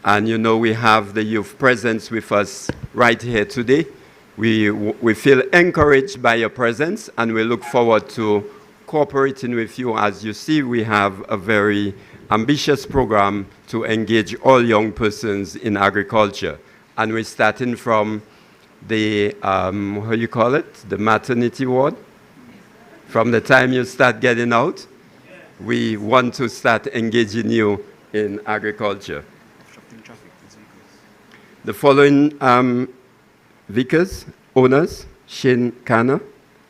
And you know, we have the youth presence with us right here today. We feel encouraged by your presence, and we look forward to cooperating with you. As you see, we have a very ambitious program to engage all young persons in agriculture. And we're starting from the, how you call it, the maternity ward. From the time you start getting out, we want to start engaging you in agriculture. The following vicars, owners, Shane Kana,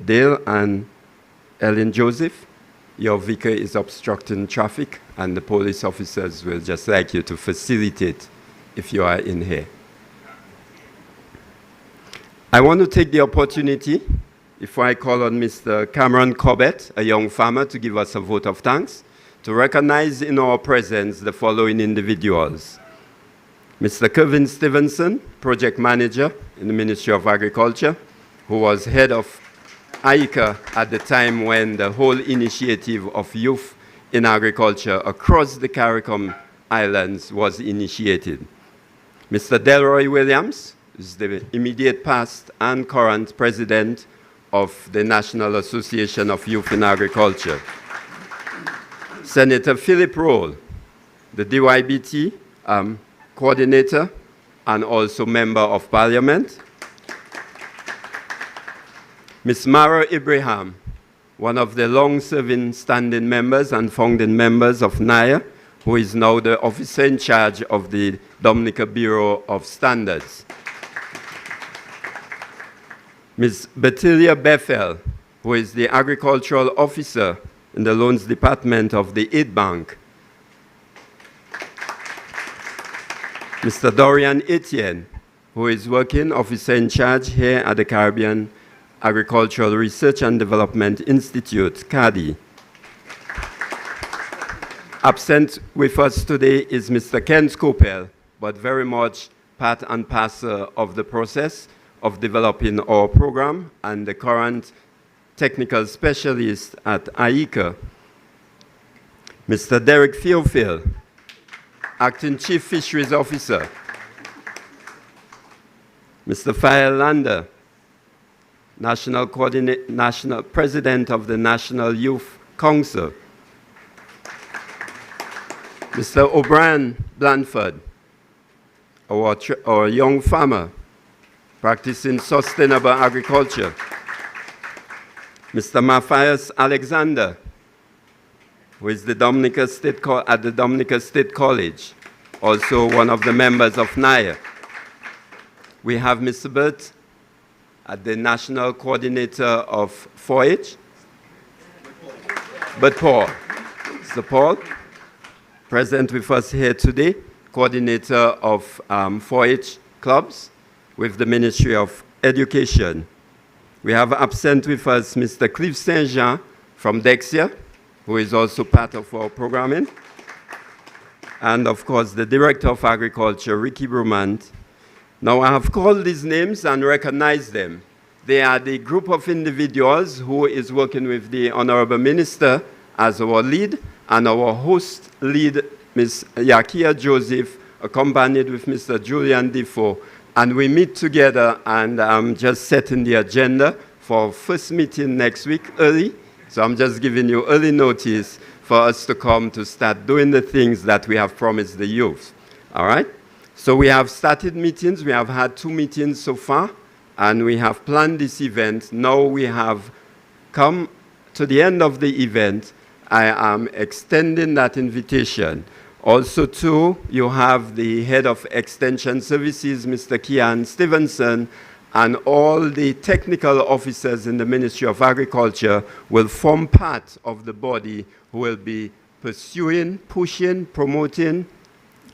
Dale, and Ellen Joseph. Your vicar is obstructing traffic, and the police officers will just like you to facilitate if you are in here. I want to take the opportunity, before I call on Mr. Cameron Corbett, a young farmer, to give us a vote of thanks, to recognize in our presence the following individuals. Mr. Kevin Stevenson, project manager in the Ministry of Agriculture, who was head of AICA at the time when the whole initiative of youth in agriculture across the CARICOM Islands was initiated. Mr. Delroy Williams is the immediate past and current president of the National Association of Youth in Agriculture. Senator Philip Roll, the DYBT coordinator and also member of parliament. Ms. Mara Ibrahim, one of the long-serving standing members and founding members of Naya, who is now the officer in charge of the Dominica Bureau of Standards. Ms. Betilia Bethel, who is the agricultural officer in the loans department of the Aid Bank. Mr. Dorian Etienne, who is working officer in charge here at the Caribbean Agricultural Research and Development Institute, CADI. Absent with us today is Mr. Ken Scopel, but very much part and parcel of the process of developing our program and the current technical specialist at AICA, Mr. Derek Theophil, Acting Chief Fisheries Officer, Mr. Fael Lander, National President of the National Youth Council, Mr. O'Brien Blanford, our young farmer practicing sustainable agriculture, Mr. Matthias Alexander, who is at the Dominica State College, also one of the members of Naya. We have Mr. Burt, the National Coordinator of 4-H. But Paul, Mr. Paul, present with us here today, Coordinator of 4-H clubs with the Ministry of Education. We have absent with us Mr. Clive Saint Jean from Dexia, who is also part of our programming. And of course, the Director of Agriculture, Ricky Brumant. Now I have called these names and recognized them. They are the group of individuals who is working with the Honorable Minister as our lead, and our host lead, Ms. Yakia Joseph, accompanied with Mr. Julian Defoe. And we meet together, and I'm just setting the agenda for first meeting next week early. So I'm just giving you early notice for us to come to start doing the things that we have promised the youth. All right? So we have started meetings. We have had 2 meetings so far, and we have planned this event. Now we have come to the end of the event. I am extending that invitation. Also, too, you have the Head of Extension Services, Mr. Kian Stevenson, and all the technical officers in the Ministry of Agriculture will form part of the body who will be pursuing, pushing, promoting,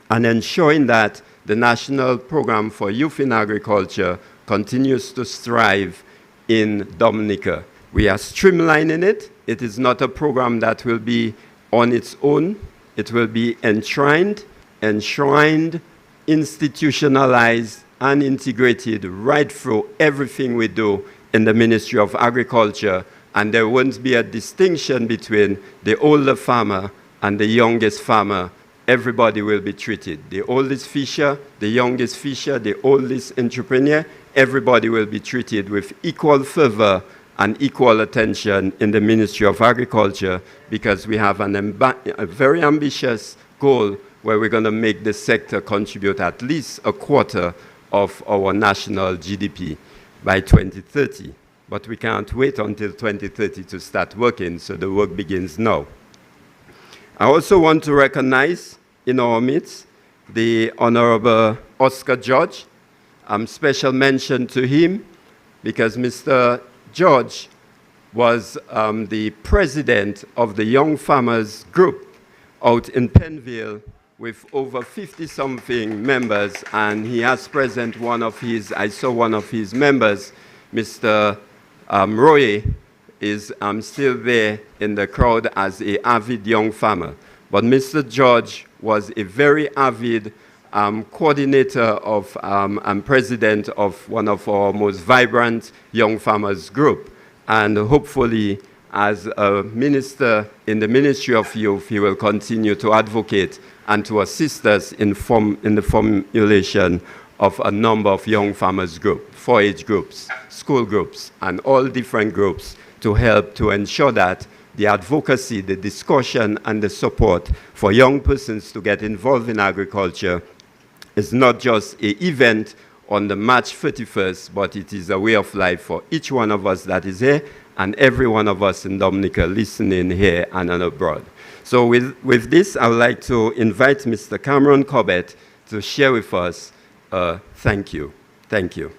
and ensuring that the National Program for Youth in Agriculture continues to strive in Dominica. We are streamlining it. It is not a program that will be on its own. It will be enshrined, institutionalized, and integrated right through everything we do in the Ministry of Agriculture. And there won't be a distinction between the older farmer and the youngest farmer. Everybody will be treated. The oldest fisher, the youngest fisher, the oldest entrepreneur, everybody will be treated with equal fervor and equal attention in the Ministry of Agriculture, because we have a very ambitious goal where we're going to make the sector contribute at least a quarter of our national GDP by 2030. But we can't wait until 2030 to start working, so the work begins now. I also want to recognize in our midst the Honorable Oscar George. Special mention to him because Mr. George was the president of the Young Farmers Group out in Penville with over 50-something members, and he has present I saw one of his members, Mr. Roy, is still there in the crowd as an avid young farmer. But Mr. George was a very avid coordinator of and president of one of our most vibrant young farmers group. And hopefully, as a minister in the Ministry of Youth, he will continue to advocate and to assist us in the formulation of a number of young farmers groups, 4-H groups, school groups, and all different groups to help to ensure that the advocacy, the discussion, and the support for young persons to get involved in agriculture is not just an event on the March 31st, but it is a way of life for each one of us that is here and every one of us in Dominica listening here and abroad. So with this, I would like to invite Mr. Cameron Corbett to share with us. Thank you. Thank you.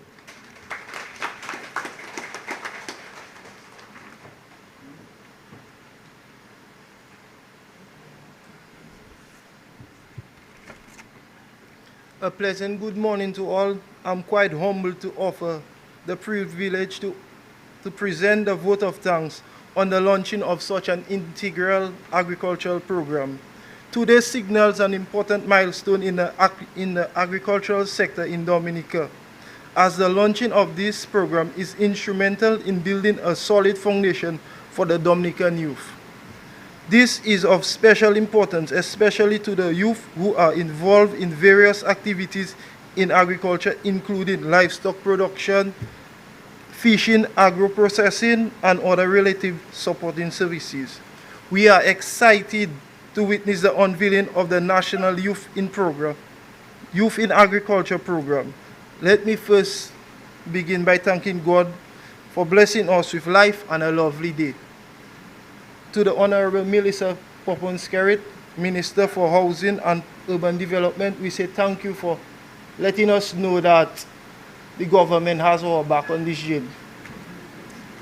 A pleasant good morning to all. I'm quite humbled to offer the privilege to present the vote of thanks on the launching of such an integral agricultural program. Today signals an important milestone in the agricultural sector in Dominica, as the launching of this program is instrumental in building a solid foundation for the Dominican youth. This is of special importance, especially to the youth who are involved in various activities in agriculture, including livestock production, fishing, agro-processing, and other related supporting services. We are excited to witness the unveiling of the National Youth in Agriculture program. Let me first begin by thanking God for blessing us with life and a lovely day. To the Honorable Melissa Popon-Skerrit, Minister for Housing and Urban Development, we say thank you for letting us know that the government has our back on this journey.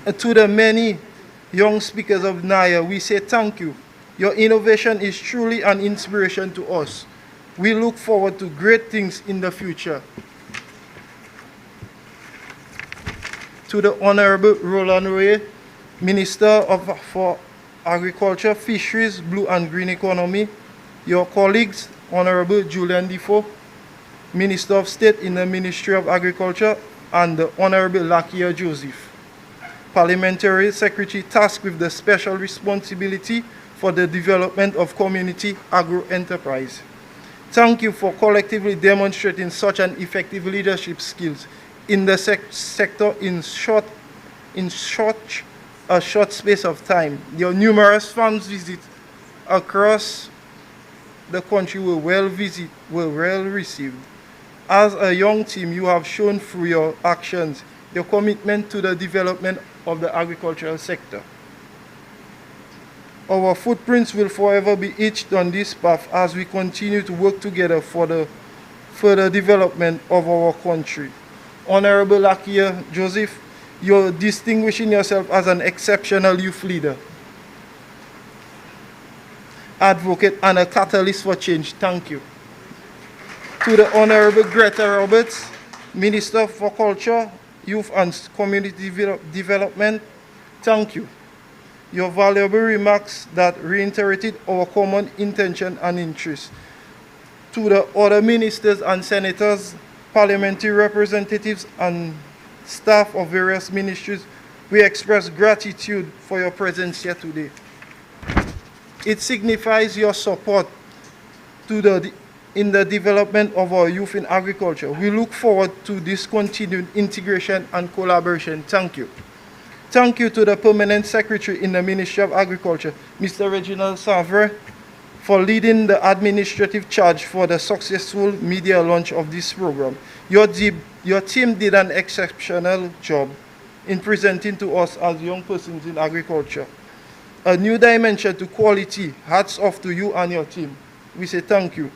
And to the many young speakers of Naya, we say thank you. Your innovation is truly an inspiration to us. We look forward to great things in the future. To the Honorable Roland Ray, Minister for Agriculture, Fisheries, Blue and Green Economy, your colleagues, Honorable Julian Defoe, Minister of State in the Ministry of Agriculture, and the Honorable Lakia Joseph, Parliamentary Secretary tasked with the special responsibility for the development of community agro-enterprise. Thank you for collectively demonstrating such an effective leadership skills in the sector in a short space of time. Your numerous farms visits across the country were well received. As a young team, you have shown through your actions your commitment to the development of the agricultural sector. Our footprints will forever be etched on this path as we continue to work together for the further development of our country. Honorable Lakia Joseph, you're distinguishing yourself as an exceptional youth leader, advocate, and a catalyst for change. Thank you. To the Honorable Greta Roberts, Minister for Culture, Youth and Community Development, thank you. Your valuable remarks that reiterated our common intention and interest. To the other ministers and senators, parliamentary representatives, and staff of various ministries, we express gratitude for your presence here today. It signifies your support in the development of our youth in agriculture. We look forward to this continued integration and collaboration. Thank you. Thank you to the Permanent Secretary in the Ministry of Agriculture, Mr. Reginald Savre, for leading the administrative charge for the successful media launch of this program. Your team did an exceptional job in presenting to us as young persons in agriculture a new dimension to quality. Hats off to you and your team. We say thank you.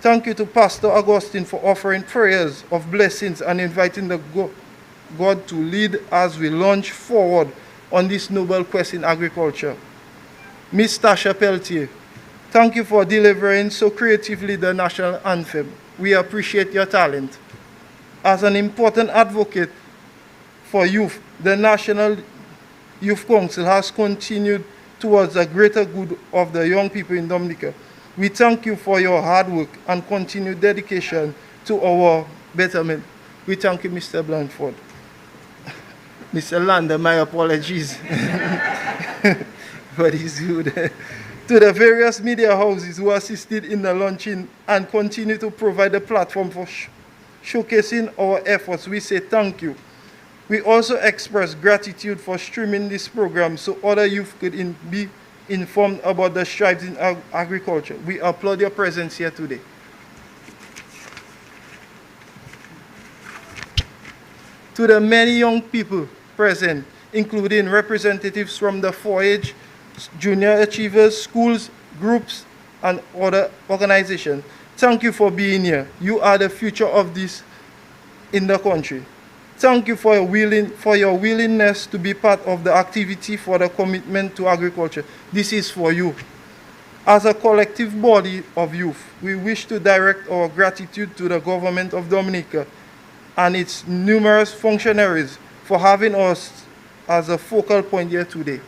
Thank you to Pastor Augustine for offering prayers of blessings and inviting the God to lead as we launch forward on this noble quest in agriculture. Ms. Tasha Peltier, thank you for delivering so creatively the national anthem. We appreciate your talent. As an important advocate for youth, the National Youth Council has continued towards the greater good of the young people in Dominica. We thank you for your hard work and continued dedication to our betterment. We thank you, Mr. Blanford. Mr. Lander, my apologies. But it's good. To the various media houses who assisted in the launching and continue to provide a platform for showcasing our efforts, we say thank you. We also express gratitude for streaming this program so other youth could be informed about the strides in agriculture. We applaud your presence here today. To the many young people present, including representatives from the 4-H, junior achievers, schools, groups, and other organizations, thank you for being here. You are the future of this in the country. Thank you for your willingness to be part of the activity for the commitment to agriculture. This is for you. As a collective body of youth, we wish to direct our gratitude to the government of Dominica and its numerous functionaries for having us as a focal point here today.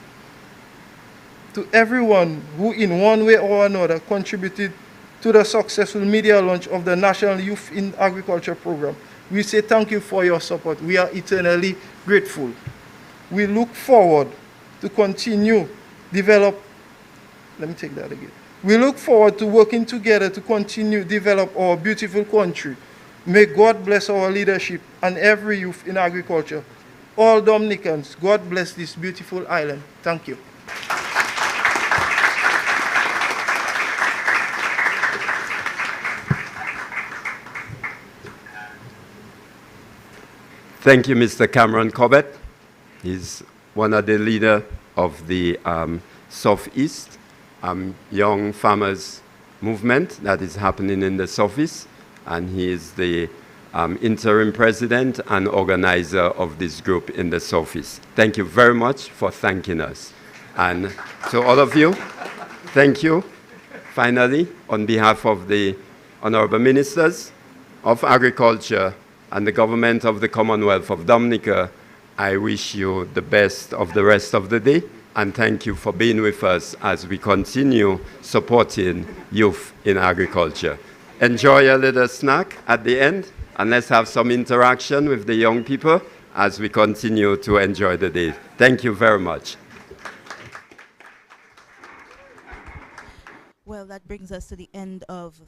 To everyone who in one way or another contributed to the successful media launch of the National Youth in Agriculture program, We say thank you for your support. We are eternally grateful. We look forward to continue develop. Let me take that again. We look forward to working together to continue develop our beautiful country. May God bless our leadership and every youth in agriculture. All Dominicans, God bless this beautiful island. Thank you. Thank you, Mr. Cameron Corbett. He's one of the leaders of the Southeast Young Farmers Movement that is happening in the Southeast, and he is the interim president and organizer of this group in the Southeast. Thank you very much for thanking us. And to all of you, thank you. Finally, on behalf of the Honorable Ministers of Agriculture and the Government of the Commonwealth of Dominica, I wish you the best of the rest of the day, and thank you for being with us as we continue supporting youth in agriculture. Enjoy a little snack at the end, and let's have some interaction with the young people as we continue to enjoy the day. Thank you very much. Well, that brings us to the end of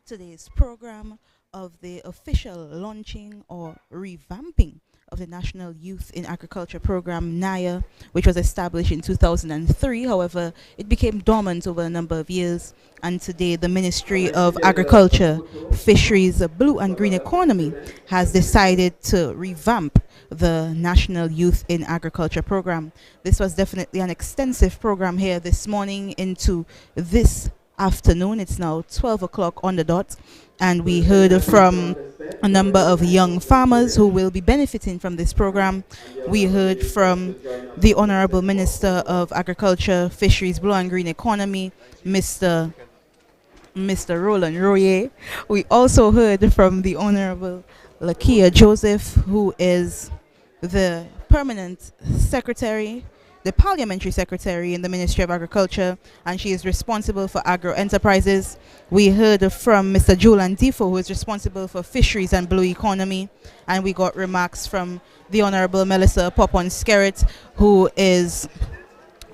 today's program of the official launching or revamping of the National Youth in Agriculture Program, Naya, which was established in 2003. However, it became dormant over a number of years, and today the Ministry of Agriculture, Fisheries, Blue and Green Economy has decided to revamp the National Youth in Agriculture Program. This was definitely an extensive program here this morning into this afternoon. It's now 12 o'clock on the dot, and we heard from a number of young farmers who will be benefiting from this program. We heard from the Honorable Minister of Agriculture, Fisheries, Blue and Green Economy, Mr. Roland Royer. We also heard from the Honorable Lakia Joseph, who is the permanent secretary, the parliamentary secretary in the Ministry of Agriculture, and she is responsible for agro enterprises. We heard from Mr. Julian Defo, who is responsible for fisheries and blue economy, and we got remarks from the Honorable Melissa Popon-Skerrit, who is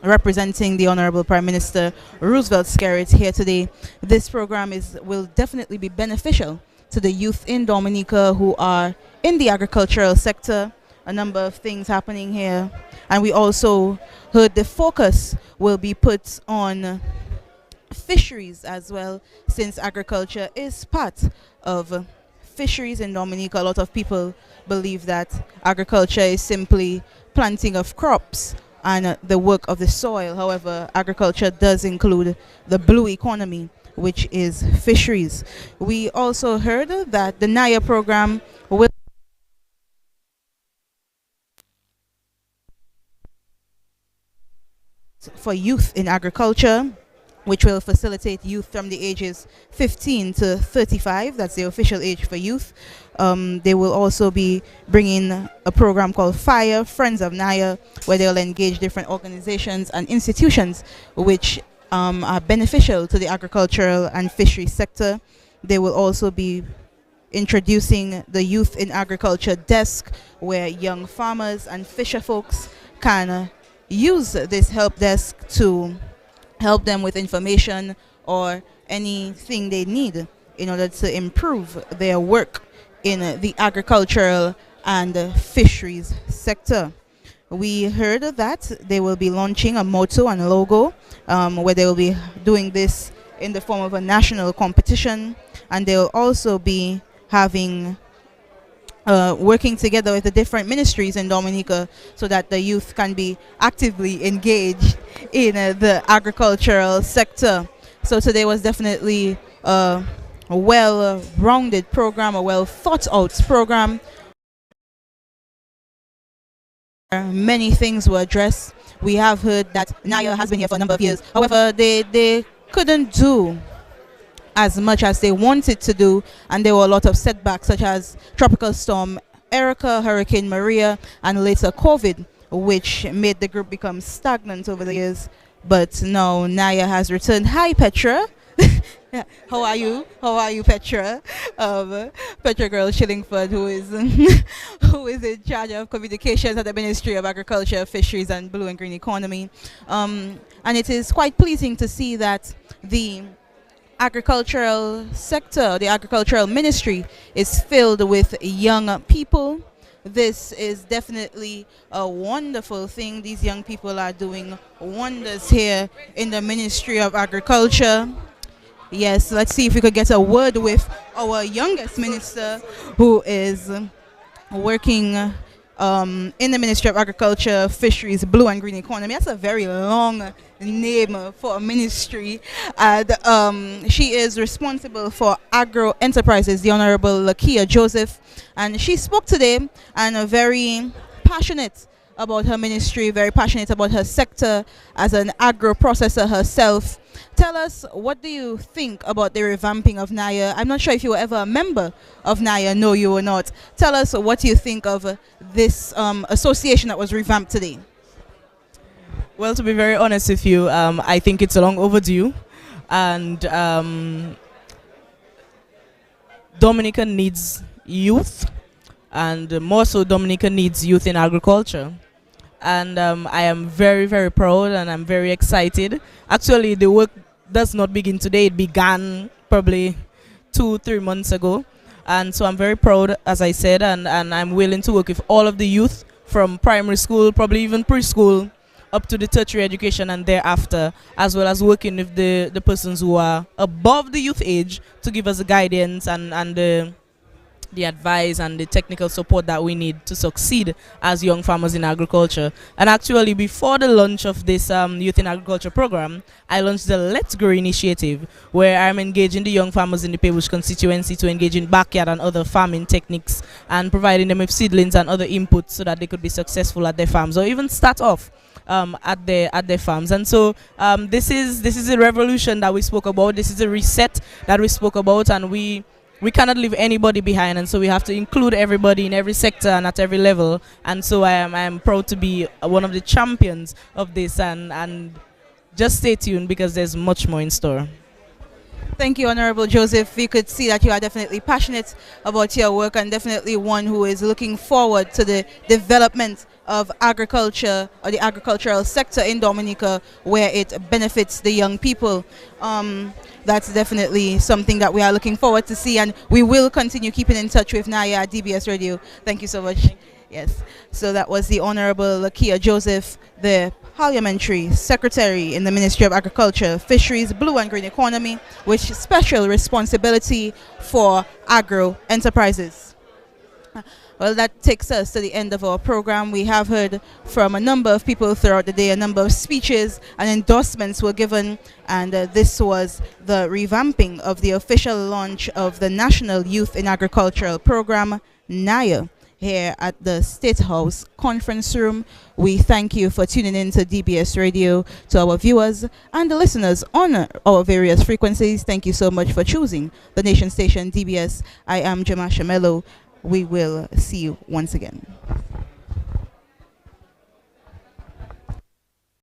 representing the Honorable Prime Minister Roosevelt Skerrit here today. This program will definitely be beneficial to the youth in Dominica who are in the agricultural sector. A number of things happening here, and we also heard the focus will be put on fisheries as well, since agriculture is part of fisheries in Dominica. A lot of people believe that agriculture is simply planting of crops and the work of the soil. However, agriculture does include the blue economy, which is fisheries. We also heard that the Naya program will for youth in agriculture, which will facilitate youth from the ages 15 to 35. That's the official age for youth. They will also be bringing a program called FIRE, Friends of Naya, where they'll engage different organizations and institutions which are beneficial to the agricultural and fishery sector. They will also be introducing the Youth in Agriculture Desk, where young farmers and fisher folks can use this help desk to help them with information or anything they need in order to improve their work in the agricultural and fisheries sector. We heard that they will be launching a motto and a logo where they will be doing this in the form of a national competition, and they will also be having working together with the different ministries in Dominica so that the youth can be actively engaged in the agricultural sector. So today was definitely a well-rounded program, a well-thought-out program. Many things were addressed. We have heard that Naya has been here for a number of years. However, they couldn't do as much as they wanted to do, and there were a lot of setbacks such as Tropical Storm Erica, Hurricane Maria, and later COVID, which made the group become stagnant over the years. But now Naya has returned. Hi, Petra. Yeah. How are you? How are you, Petra? Petra Girl Shillingford, who is who is in charge of communications at the Ministry of Agriculture, Fisheries and Blue and Green Economy. And it is quite pleasing to see that the agricultural sector, the agricultural ministry, is filled with young people. This is definitely a wonderful thing. These young people are doing wonders here in the Ministry of Agriculture. Yes, let's see if we could get a word with our youngest minister, who is working in the Ministry of Agriculture, Fisheries, Blue and Green Economy. That's a very long name for a ministry. And she is responsible for agro enterprises, the Honorable Lakia Joseph. And she spoke today and very passionate about her ministry, very passionate about her sector as an agro processor herself. Tell us, what do you think about the revamping of Naya? I'm not sure if you were ever a member of Naya. No, you were not. Tell us what you think of this association that was revamped today. Well, to be very honest with you, I think it's long overdue. And Dominica needs youth. And more so, Dominica needs youth in agriculture. And I am very, very proud and I'm very excited. Actually, the work does not begin today. It began probably 2-3 months ago. And so I'm very proud, as I said, and I'm willing to work with all of the youth from primary school, probably even preschool, up to the tertiary education and thereafter, as well as working with the persons who are above the youth age to give us the guidance and the advice and the technical support that we need to succeed as young farmers in agriculture. And actually, before the launch of this Youth in Agriculture program, I launched the Let's Grow initiative, where I'm engaging the young farmers in the Paybush constituency to engage in backyard and other farming techniques and providing them with seedlings and other inputs so that they could be successful at their farms or even start off at their farms. And so this is a revolution that we spoke about. This is a reset that we spoke about, and we cannot leave anybody behind, and so we have to include everybody in every sector and at every level. And so I am proud to be one of the champions of this, and just stay tuned because there's much more in store. Thank you, Honorable Joseph. We could see that you are definitely passionate about your work and definitely one who is looking forward to the development of agriculture or the agricultural sector in Dominica, where it benefits the young people. That's definitely something that we are looking forward to see, and we will continue keeping in touch with Naya at DBS Radio. Thank you so much. Yes. So that was the Honorable Lakia Joseph, the Parliamentary Secretary in the Ministry of Agriculture, Fisheries, Blue and Green Economy, with special responsibility for agro enterprises. Well, that takes us to the end of our program. We have heard from a number of people throughout the day. A number of speeches and endorsements were given, and this was the revamping of the official launch of the National Youth in Agricultural Program, Naya, here at the State House Conference Room. We thank you for tuning in to DBS Radio, to our viewers and the listeners on our various frequencies. Thank you so much for choosing the nation station DBS. I am Jema Shamelo. We will see you once again.